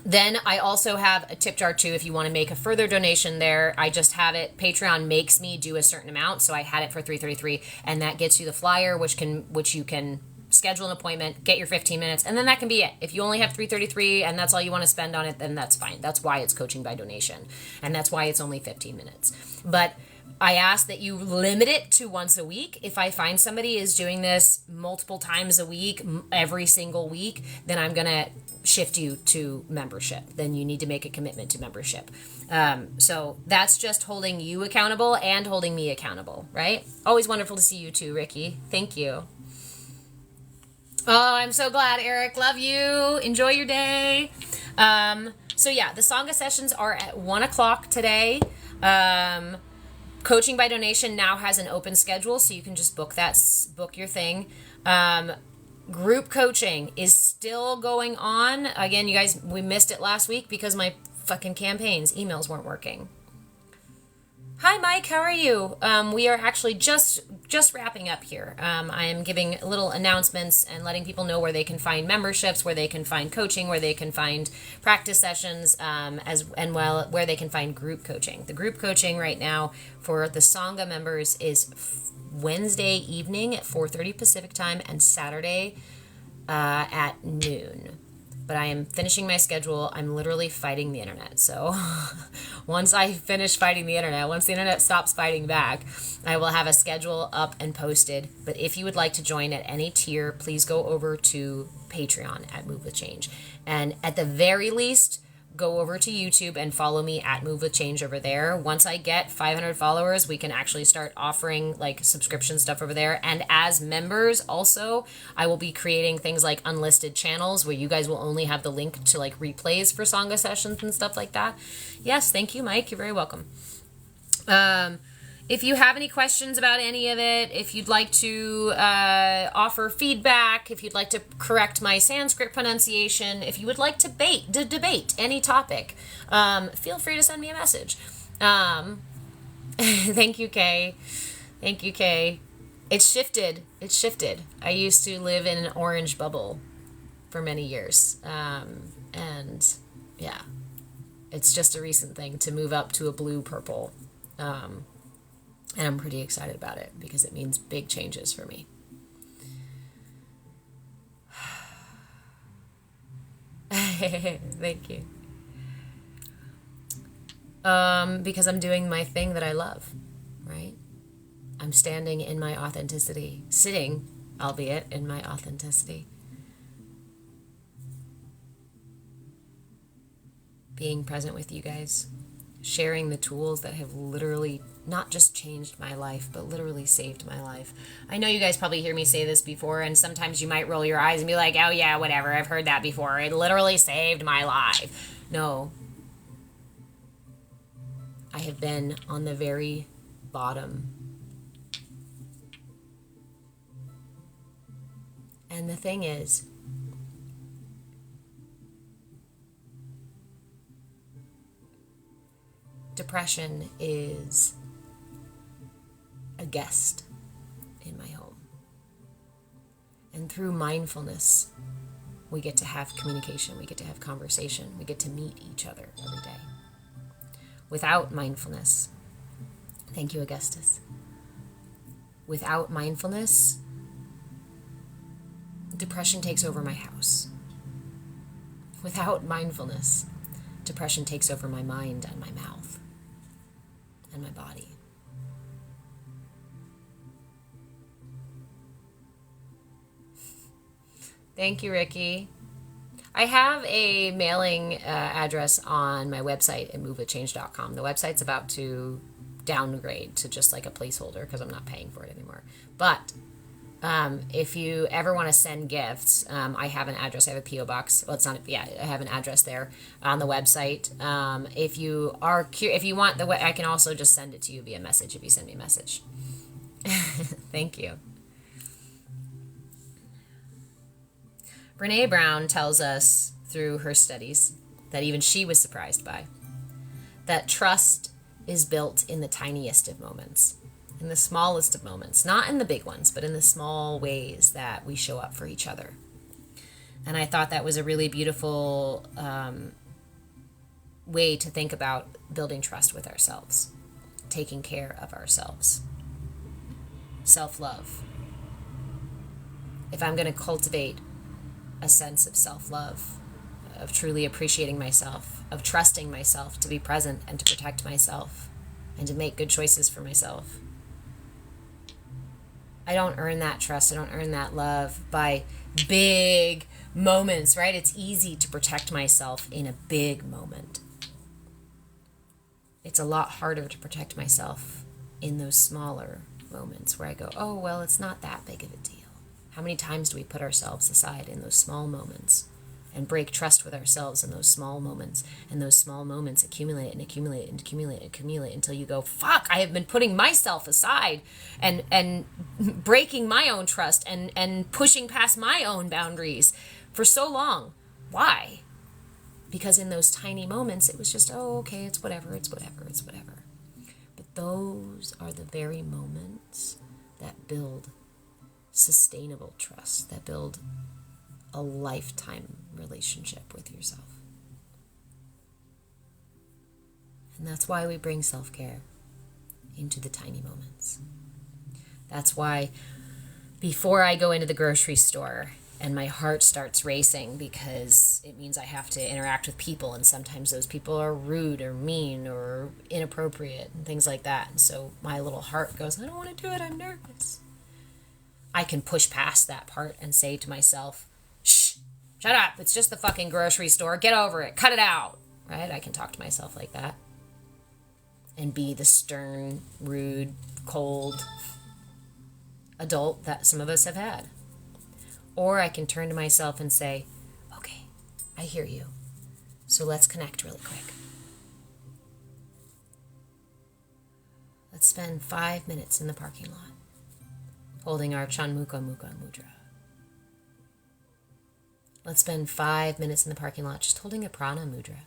Then I also have a tip jar too if you want to make a further donation there. I just have it. Patreon makes me do a certain amount, so I had it for $3.33, and that gets you the flyer, which you can schedule an appointment, get your 15 minutes, and then that can be it. If you only have $3.33 and that's all you want to spend on it, then that's fine. That's why it's coaching by donation, and that's why it's only 15 minutes. But I ask that you limit it to once a week. If I find somebody is doing this multiple times a week, every single week, then I'm going to shift you to membership. Then you need to make a commitment to membership. So that's just holding you accountable and holding me accountable, right? Always wonderful to see you too, Ricky. Thank you. Oh, I'm so glad, Eric. Love you. Enjoy your day. So yeah, the Sangha sessions are at 1:00 today. Coaching by donation now has an open schedule, so you can just book your thing. Group coaching is still going on. Again, you guys, we missed it last week because my fucking emails weren't working. Hi, Mike. How are you? We are actually just wrapping up here. I am giving little announcements and letting people know where they can find memberships, where they can find coaching, where they can find practice sessions, where they can find group coaching. The group coaching right now for the Sangha members is Wednesday evening at 4:30 Pacific time and Saturday at noon. But I am finishing my schedule. I'm literally fighting the internet. So once I finish fighting the internet, once the internet stops fighting back, I will have a schedule up and posted. But if you would like to join at any tier, please go over to Patreon at Move With Change. And at the very least, go over to YouTube and follow me at Move With Change over there. Once I get 500 followers, we can actually start offering like subscription stuff over there. And as members also, I will be creating things like unlisted channels where you guys will only have the link to like replays for Sangha sessions and stuff like that. Yes, thank you, Mike. You're very welcome. If you have any questions about any of it, if you'd like to offer feedback, if you'd like to correct my Sanskrit pronunciation, if you would like to debate any topic, feel free to send me a message. Thank you, Kay. Thank you, Kay. It's shifted. I used to live in an orange bubble for many years. And yeah, it's just a recent thing to move up to a blue-purple. And I'm pretty excited about it because it means big changes for me. Thank you. Because I'm doing my thing that I love, right? I'm standing in my authenticity, sitting, albeit, in my authenticity. Being present with you guys, sharing the tools that have literally not just changed my life, but literally saved my life. I know you guys probably hear me say this before, and sometimes you might roll your eyes and be like, oh yeah, whatever, I've heard that before. It literally saved my life. No. I have been on the very bottom. And the thing is, depression is a guest in my home. And through mindfulness, we get to have communication, we get to have conversation, we get to meet each other every day. Without mindfulness, thank you, Augustus. Without mindfulness, depression takes over my house. Without mindfulness, depression takes over my mind and my mouth and my body. Thank you, Ricky. I have a mailing address on my website at movewithchange.com. The website's about to downgrade to just like a placeholder because I'm not paying for it anymore. But if you ever want to send gifts, I have an address. I have a P.O. box. Well, it's not. Yeah, I have an address there on the website. If you are if you want I can also just send it to you via message if you send me a message. Thank you. Brene Brown tells us through her studies that even she was surprised by that trust is built in the tiniest of moments. In the smallest of moments, not in the big ones, but in the small ways that we show up for each other. And I thought that was a really beautiful way to think about building trust with ourselves, taking care of ourselves, self-love. If I'm going to cultivate a sense of self-love, of truly appreciating myself, of trusting myself to be present and to protect myself and to make good choices for myself, I don't earn that trust. I don't earn that love by big moments, right? It's easy to protect myself in a big moment. It's a lot harder to protect myself in those smaller moments where I go, oh, well, it's not that big of a deal. How many times do we put ourselves aside in those small moments and break trust with ourselves in those small moments. And those small moments accumulate and accumulate and accumulate and accumulate until you go, fuck, I have been putting myself aside and breaking my own trust and pushing past my own boundaries for so long. Why? Because in those tiny moments, it was just, oh, okay, it's whatever, it's whatever, it's whatever. But those are the very moments that build sustainable trust, that build a lifetime relationship with yourself. And that's why we bring self-care into the tiny moments. That's why before I go into the grocery store and my heart starts racing because it means I have to interact with people, and sometimes those people are rude or mean or inappropriate and things like that. And so my little heart goes, I don't want to do it, I'm nervous. I can push past that part and say to myself, shh, shut up, it's just the fucking grocery store, get over it, cut it out, right? I can talk to myself like that and be the stern, rude, cold adult that some of us have had. Or I can turn to myself and say, okay, I hear you, so let's connect really quick. Let's spend 5 minutes in the parking lot holding our Chonmukha mudra. Let's spend 5 minutes in the parking lot just holding a prana mudra.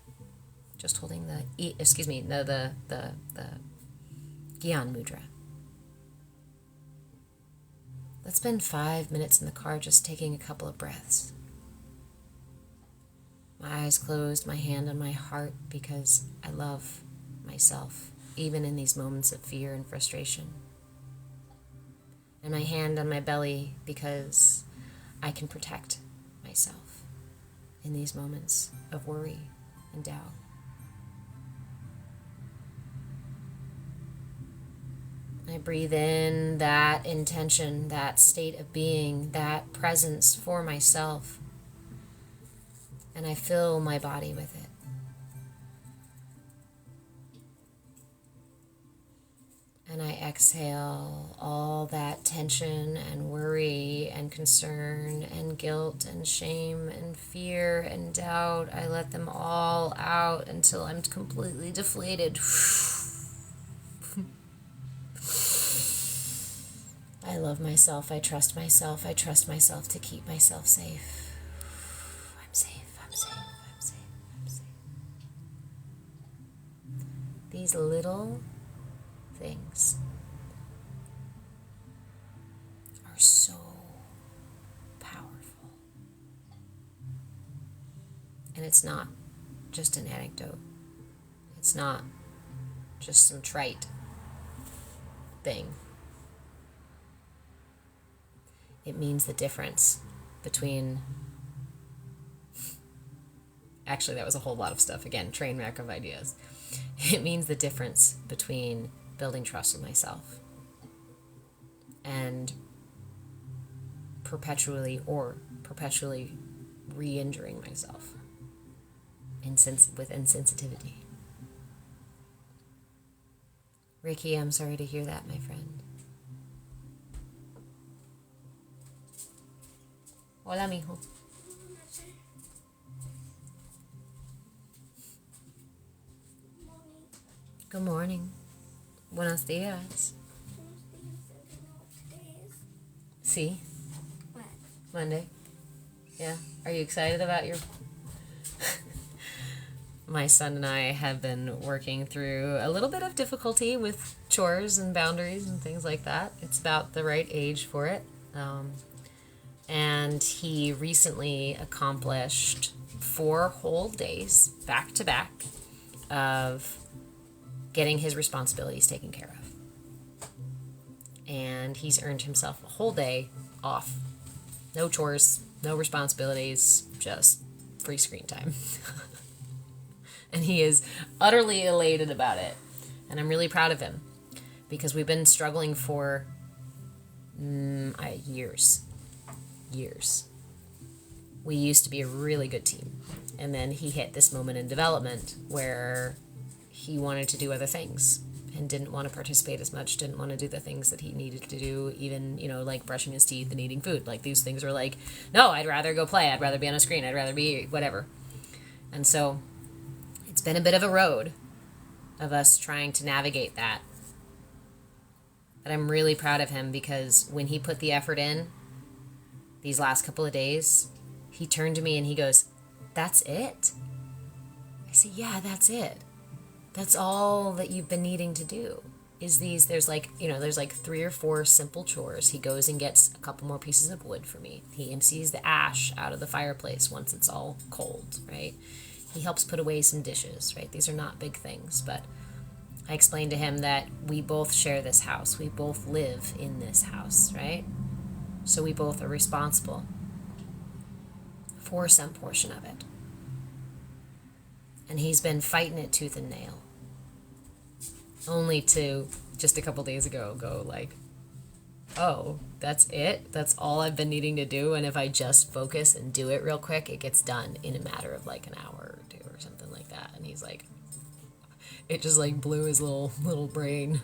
Just holding the Gyan mudra. Let's spend 5 minutes in the car just taking a couple of breaths. My eyes closed, my hand on my heart, because I love myself, even in these moments of fear and frustration. And my hand on my belly, because I can protect myself in these moments of worry and doubt. I breathe in that intention, that state of being, that presence for myself, and I fill my body with it. And I exhale all that tension and worry and concern and guilt and shame and fear and doubt. I let them all out until I'm completely deflated. I love myself, I trust myself to keep myself safe. I'm safe, I'm safe, I'm safe, I'm safe. These little things are so powerful. And it's not just an anecdote. It's not just some trite thing. It means the difference between... Actually, that was a whole lot of stuff. Again, train wreck of ideas. It means the difference between building trust with myself and perpetually re-injuring myself with insensitivity. Ricky, I'm sorry to hear that, my friend. Hola, mijo. Good morning. Buenos días. See? What? Monday. Yeah. Are you excited about your... My son and I have been working through a little bit of difficulty with chores and boundaries and things like that. It's about the right age for it. And he recently accomplished 4 whole days back to back of getting his responsibilities taken care of. And he's earned himself a whole day off. No chores, no responsibilities, just free screen time. And he is utterly elated about it. And I'm really proud of him because we've been struggling for years. We used to be a really good team. And then he hit this moment in development where he wanted to do other things. and didn't want to participate as much, didn't want to do the things that he needed to do, even, like brushing his teeth and eating food. Like, these things were like, no, I'd rather go play. I'd rather be on a screen. I'd rather be whatever. And so it's been a bit of a road of us trying to navigate that. But I'm really proud of him, because when he put the effort in these last couple of days, he turned to me and he goes, "That's it?" I said, "Yeah, that's it. That's all that you've been needing to do is there's like 3 or 4 simple chores. He goes and gets a couple more pieces of wood for me. He empties the ash out of the fireplace once it's all cold, right? He helps put away some dishes, right? These are not big things, but I explained to him that we both share this house. We both live in this house, right? So we both are responsible for some portion of it. And he's been fighting it tooth and nail. Only to just a couple days ago go like, oh, that's it? That's all I've been needing to do? And if I just focus and do it real quick, it gets done in a matter of like an hour or 2 or something like that. And he's like, it just like blew his little brain.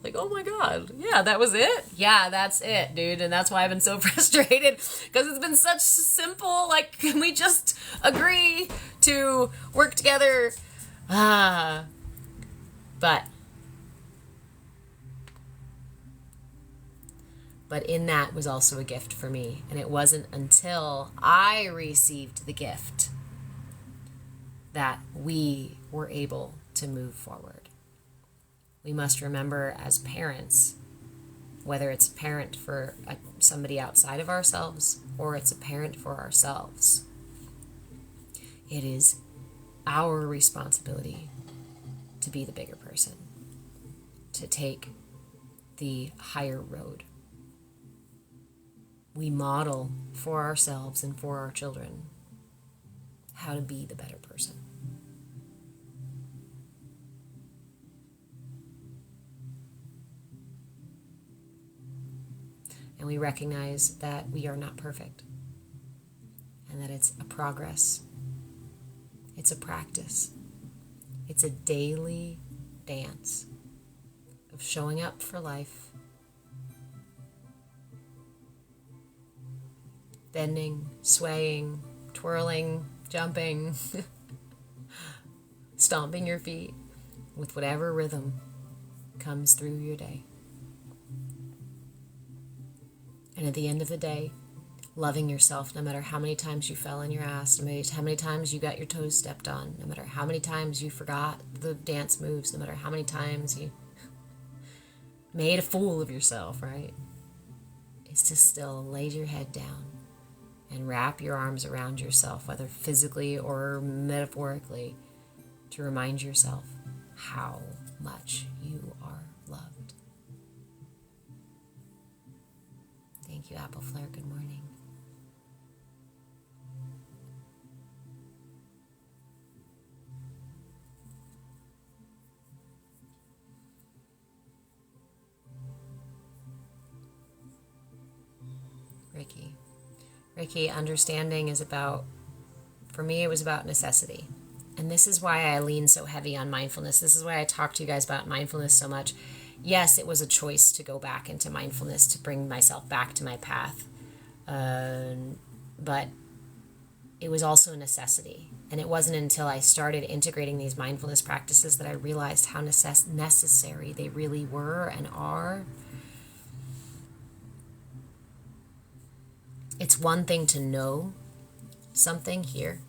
Like, oh my God, yeah, that was it? Yeah, that's it, dude. And that's why I've been so frustrated, because it's been such simple, like, can we just agree to work together? But in that was also a gift for me. And it wasn't until I received the gift that we were able to move forward. We must remember as parents, whether it's a parent for somebody outside of ourselves or it's a parent for ourselves, it is our responsibility to be the bigger person, to take the higher road. We model for ourselves and for our children how to be the better person. And we recognize that we are not perfect, and that it's a progress. It's a practice. It's a daily dance of showing up for life, bending, swaying, twirling, jumping, stomping your feet with whatever rhythm comes through your day. And at the end of the day, loving yourself no matter how many times you fell on your ass, no matter how many times you got your toes stepped on, no matter how many times you forgot the dance moves, no matter how many times you made a fool of yourself, right? Is to still lay your head down and wrap your arms around yourself, whether physically or metaphorically, to remind yourself how much you are loved. Thank you, Apple Flare. Good morning. Ricky, understanding is about, for me, it was about necessity. And this is why I lean so heavy on mindfulness. This is why I talk to you guys about mindfulness so much. Yes, it was a choice to go back into mindfulness, to bring myself back to my path. But it was also a necessity. And it wasn't until I started integrating these mindfulness practices that I realized how necessary they really were and are. It's one thing to know something here.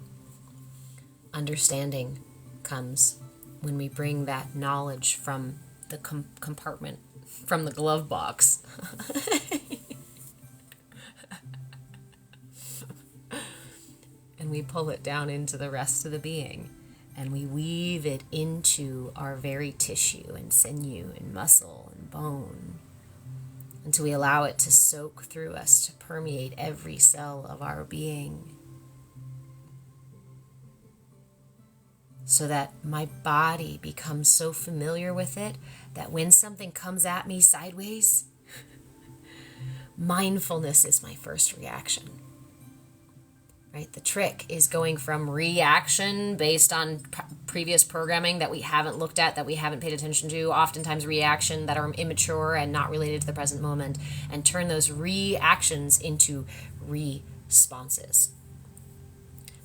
Understanding comes when we bring that knowledge from the compartment, from the glove box. And we pull it down into the rest of the being. And we weave it into our very tissue and sinew and muscle and bone, until we allow it to soak through us, to permeate every cell of our being, so that my body becomes so familiar with it that when something comes at me sideways, mindfulness is my first reaction. right? The trick is going from reaction based on previous programming that we haven't looked at, that we haven't paid attention to, oftentimes reaction that are immature and not related to the present moment, and turn those reactions into responses.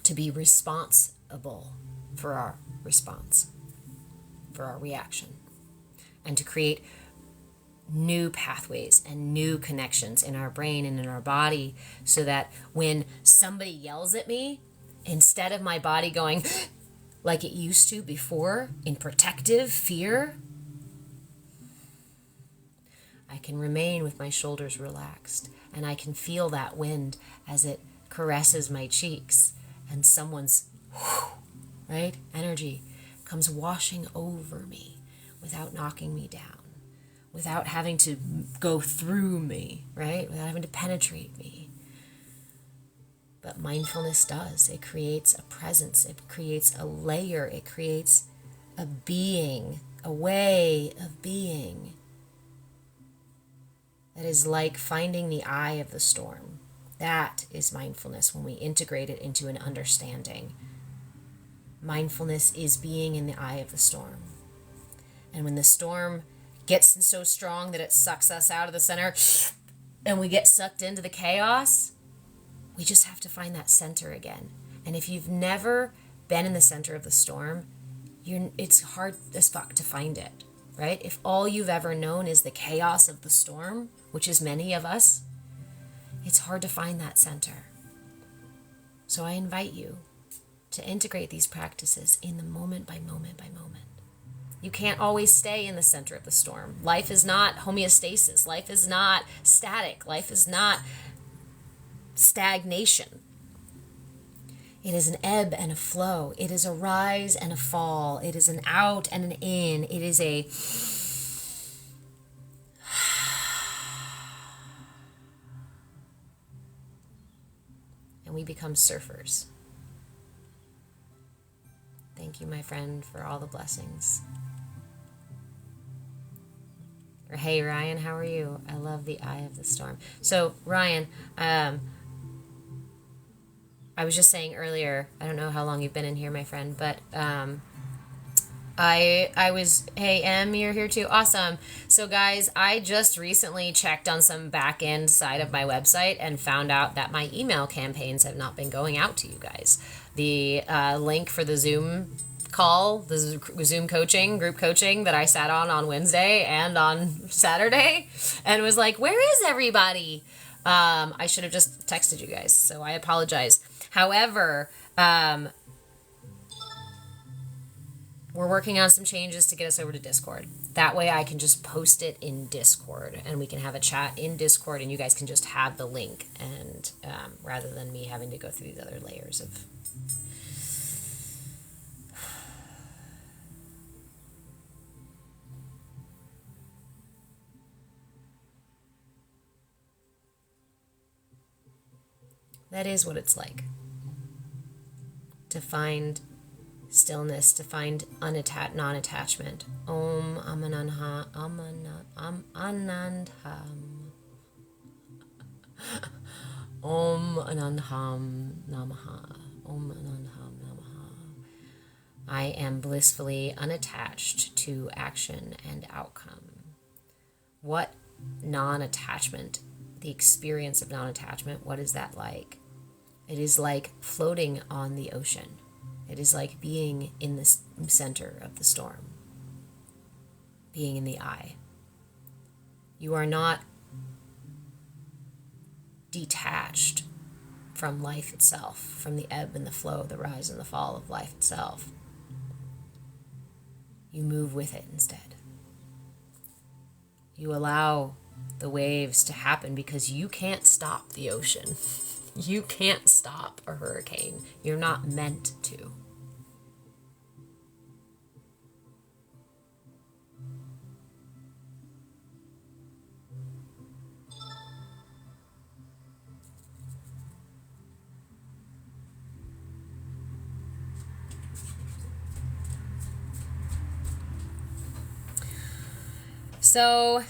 To be responsible for our response, for our reaction, and to create new pathways and new connections in our brain and in our body, so that when somebody yells at me, instead of my body going like it used to before in protective fear, I can remain with my shoulders relaxed, and I can feel that wind as it caresses my cheeks, and someone's right energy comes washing over me without knocking me down, without having to go through me, right? Without having to penetrate me. But mindfulness does. It creates a presence. It creates a layer. It creates a being, a way of being that is like finding the eye of the storm. That is mindfulness when we integrate it into an understanding. Mindfulness is being in the eye of the storm. And when the storm gets so strong that it sucks us out of the center and we get sucked into the chaos, we just have to find that center again. And if you've never been in the center of the storm, it's hard as fuck to find it, right? If all you've ever known is the chaos of the storm, which is many of us, it's hard to find that center. So I invite you to integrate these practices in the moment by moment by moment. You can't always stay in the center of the storm. Life is not homeostasis. Life is not static. Life is not stagnation. It is an ebb and a flow. It is a rise and a fall. It is an out and an in. It is a and we become surfers. Thank you, my friend, for all the blessings. Or, hey, Ryan, how are you? I love the eye of the storm. So, Ryan, I was just saying earlier, I don't know how long you've been in here, my friend, but I was, hey, Em, you're here too? Awesome. So, guys, I just recently checked on some back-end side of my website and found out that my email campaigns have not been going out to you guys. The link for the Zoom call, the Zoom coaching, group coaching that I sat on Wednesday and on Saturday, and was like, where is everybody? I should have just texted you guys, so I apologize. However, we're working on some changes to get us over to Discord. That way I can just post it in Discord, and we can have a chat in Discord, and you guys can just have the link, and rather than me having to go through these other layers of... That is what it's like to find stillness, to find non-attachment. Om Amananha Anandham. Om Anandham Namaha. Om Anandham Namaha. I am blissfully unattached to action and outcome. What non-attachment, the experience of non-attachment, what is that like? It is like floating on the ocean. It is like being in the center of the storm, being in the eye. You are not detached from life itself, from the ebb and the flow, the rise and the fall of life itself. You move with it instead. You allow the waves to happen because you can't stop the ocean. You can't stop a hurricane. You're not meant to. So,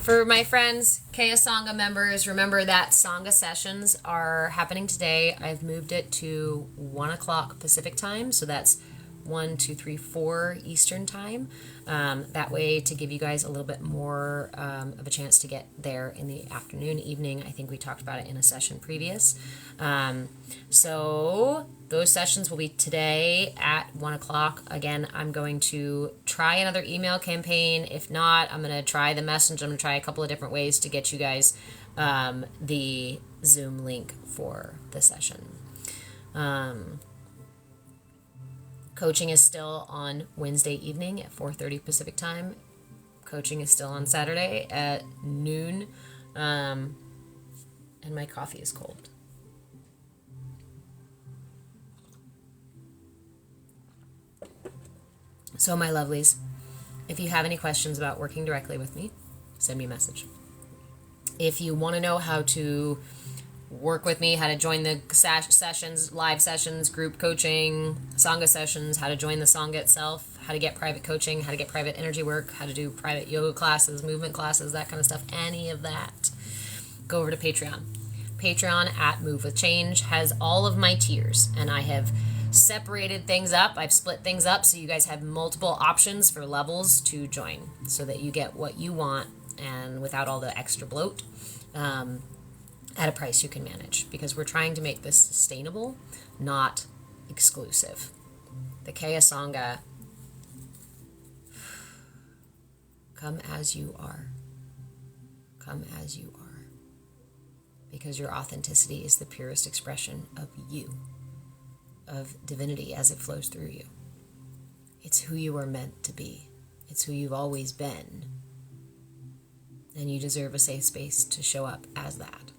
For my friends, CAYA Sangha members, remember that Sangha sessions are happening today. I've moved it to 1 o'clock Pacific time, so that's 1, 2, 3, 4 Eastern time. That way to give you guys a little bit more of a chance to get there in the afternoon, evening. I think we talked about it in a session previous. So those sessions will be today at 1 o'clock. Again, I'm going to try another email campaign. If not, I'm going to try the messenger. I'm going to try a couple of different ways to get you guys the Zoom link for the session. Coaching is still on Wednesday evening at 4:30 Pacific time. Coaching is still on Saturday at noon. And my coffee is cold. So my lovelies, if you have any questions about working directly with me, send me a message. If you want to know how to work with me, how to join the sessions, live sessions, group coaching, Sangha sessions, how to join the Sangha itself, how to get private coaching, how to get private energy work, how to do private yoga classes, movement classes, that kind of stuff, any of that, go over to Patreon. Patreon at Move With Change has all of my tiers, and I have separated things up. I've split things up so you guys have multiple options for levels to join so that you get what you want and without all the extra bloat. At a price you can manage, because we're trying to make this sustainable, not exclusive. The CAYA Sangha, come as you are. Come as you are. Because your authenticity is the purest expression of you, of divinity as it flows through you. It's who you are meant to be. It's who you've always been. And you deserve a safe space to show up as that.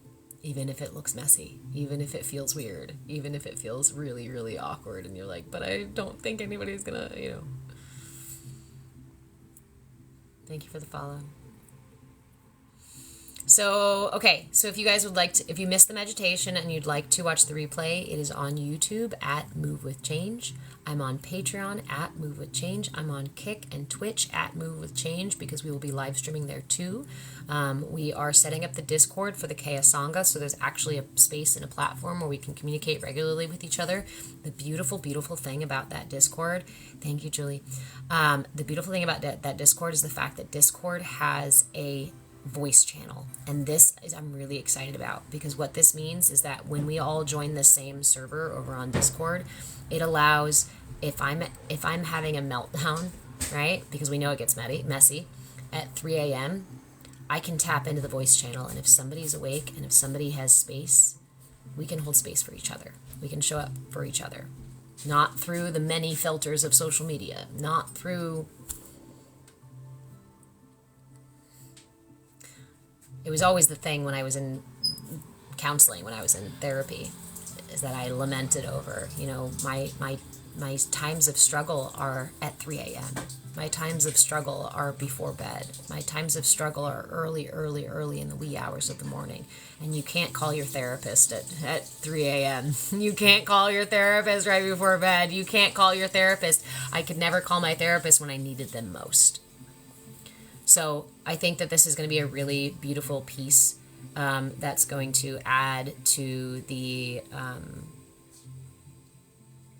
Even if it looks messy, even if it feels weird, even if it feels really, really awkward, and you're like, but I don't think anybody's gonna, Thank you for the follow. So, okay, so if you guys would like to, if you missed the meditation and you'd like to watch the replay, it is on YouTube at Move With Change. I'm on Patreon at Move With Change. I'm on Kick and Twitch at Move With Change, because we will be live streaming there too. We are setting up the Discord for the CAYA Sangha, so there's actually a space and a platform where we can communicate regularly with each other. The beautiful, beautiful thing about that Discord, thank you, Julie. The beautiful thing about that Discord is the fact that Discord has a voice channel, and this is I'm really excited about, because what this means is that when we all join the same server over on Discord, it allows, if I'm having a meltdown, right, because we know it gets messy at 3 a.m., I can tap into the voice channel, and if somebody's awake and if somebody has space, we can hold space for each other. We can show up for each other, not through the many filters of social media, not through. It was always the thing when I was in counseling, when I was in therapy, is that I lamented over, my times of struggle are at 3 a.m. My times of struggle are before bed. My times of struggle are early in the wee hours of the morning. And you can't call your therapist at 3 a.m. You can't call your therapist right before bed. You can't call your therapist. I could never call my therapist when I needed them most. So I think that this is going to be a really beautiful piece that's going to add to the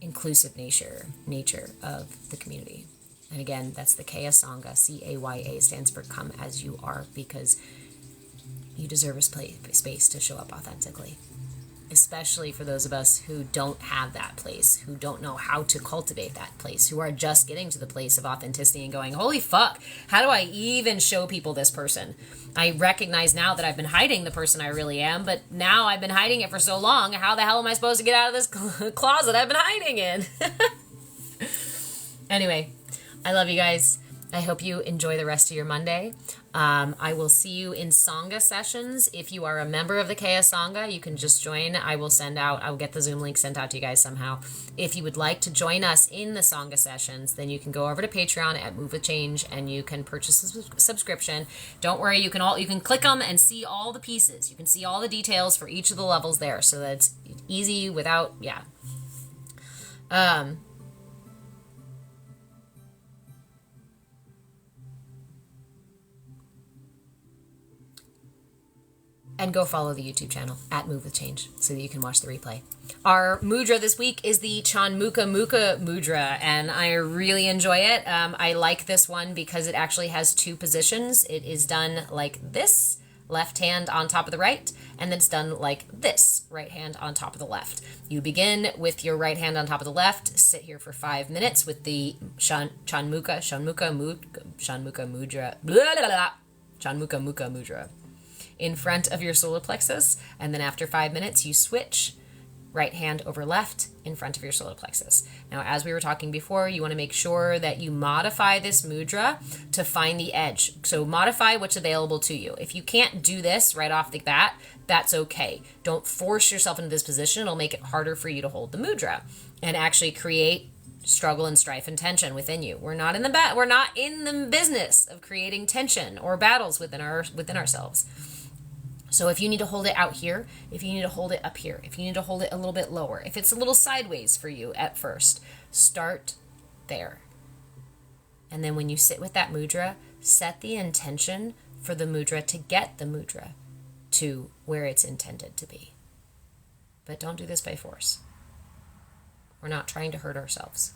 inclusive nature of the community. And again, that's the CAYA Sangha. CAYA stands for Come As You Are, because you deserve a space to show up authentically. Especially for those of us who don't have that place, who don't know how to cultivate that place, who are just getting to the place of authenticity and going, holy fuck, how do I even show people this person? I recognize now that I've been hiding the person I really am, but now I've been hiding it for so long, how the hell am I supposed to get out of this closet I've been hiding in? Anyway, I love you guys. I hope you enjoy the rest of your Monday. I will see you in Sangha sessions. If you are a member of the CAYA Sangha, you can just join. I'll get the Zoom link sent out to you guys somehow. If you would like to join us in the Sangha sessions, then you can go over to Patreon at Move With Change and you can purchase a subscription. Don't worry, you can click them and see all the pieces. You can see all the details for each of the levels there, so that it's easy without, And go follow the YouTube channel at Move with Change so that you can watch the replay. Our mudra this week is the Chonmukha mudra, and I really enjoy it. I like this one because it actually has two positions. It is done like this, left hand on top of the right, and then it's done like this, right hand on top of the left. You begin with your right hand on top of the left, sit here for 5 minutes with the Chonmukha mudra in front of your solar plexus, and then after 5 minutes you switch right hand over left in front of your solar plexus. Now, as we were talking before, you want to make sure that you modify this mudra to find the edge. So modify what's available to you. If you can't do this right off the bat, that's okay. Don't force yourself into this position. It'll make it harder for you to hold the mudra and actually create struggle and strife and tension within you. We're not in the business of creating tension or battles within ourselves. So if you need to hold it out here, if you need to hold it up here, if you need to hold it a little bit lower, if it's a little sideways for you at first, start there. And then when you sit with that mudra, set the intention for the mudra to get the mudra to where it's intended to be. But don't do this by force. We're not trying to hurt ourselves.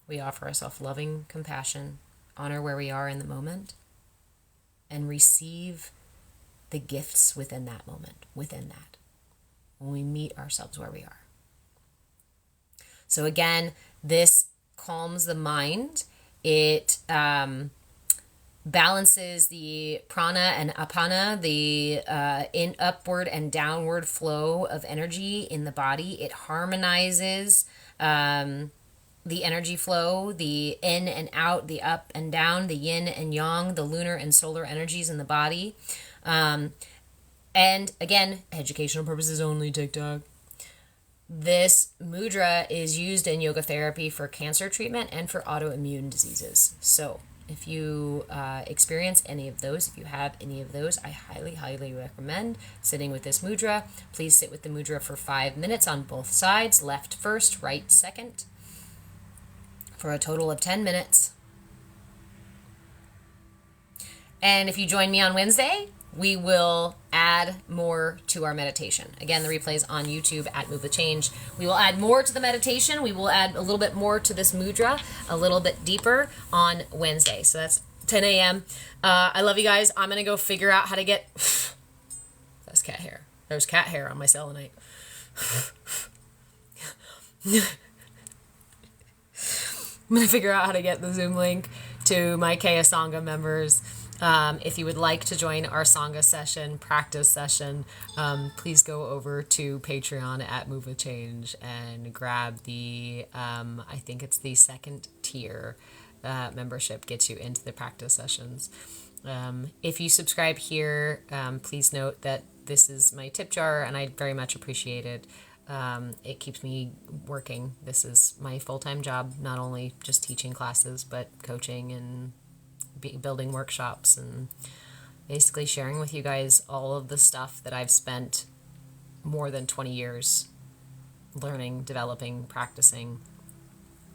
We offer ourselves loving compassion, honor where we are in the moment, and receive the gifts within that moment, within that, when we meet ourselves where we are. So again, this calms the mind. It balances the prana and apana, the in upward and downward flow of energy in the body. It harmonizes the energy flow, the in and out, the up and down, the yin and yang, the lunar and solar energies in the body. And again, educational purposes only, TikTok. This mudra is used in yoga therapy for cancer treatment and for autoimmune diseases. So if you experience any of those, if you have any of those, I highly, highly recommend sitting with this mudra. Please sit with the mudra for 5 minutes on both sides, left first, right second, for a total of 10 minutes. And if you join me on Wednesday, we will add more to our meditation. Again, the replay is on YouTube at Move with Change. We will add more to the meditation. We will add a little bit more to this mudra, a little bit deeper on Wednesday. So that's 10 a.m. I love you guys. I'm going to go figure out how to get... That's cat hair. There's cat hair on my selenite. I'm going to figure out how to get the Zoom link to my CAYA Sangha members. If you would like to join our Sangha session, practice session, please go over to Patreon at Move with Change and grab the, I think it's the second tier membership, gets you into the practice sessions. If you subscribe here, please note that this is my tip jar and I very much appreciate it. It keeps me working. This is my full-time job, not only just teaching classes, but coaching and building workshops and basically sharing with you guys all of the stuff that I've spent more than 20 years learning, developing, practicing.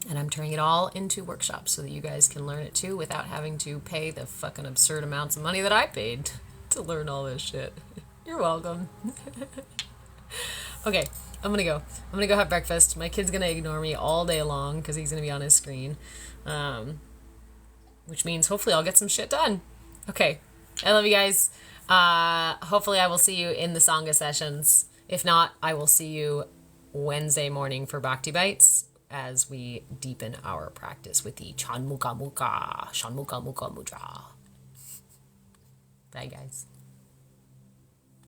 And I'm turning it all into workshops so that you guys can learn it too without having to pay the fucking absurd amounts of money that I paid to learn all this shit. You're welcome. Okay, I'm gonna go. I'm gonna go have breakfast. My kid's gonna ignore me all day long because he's gonna be on his screen. Which means hopefully I'll get some shit done. Okay, I love you guys. Hopefully I will see you in the Sangha sessions. If not, I will see you Wednesday morning for Bhakti Bites as we deepen our practice with the Chonmukha mudra. Bye, guys.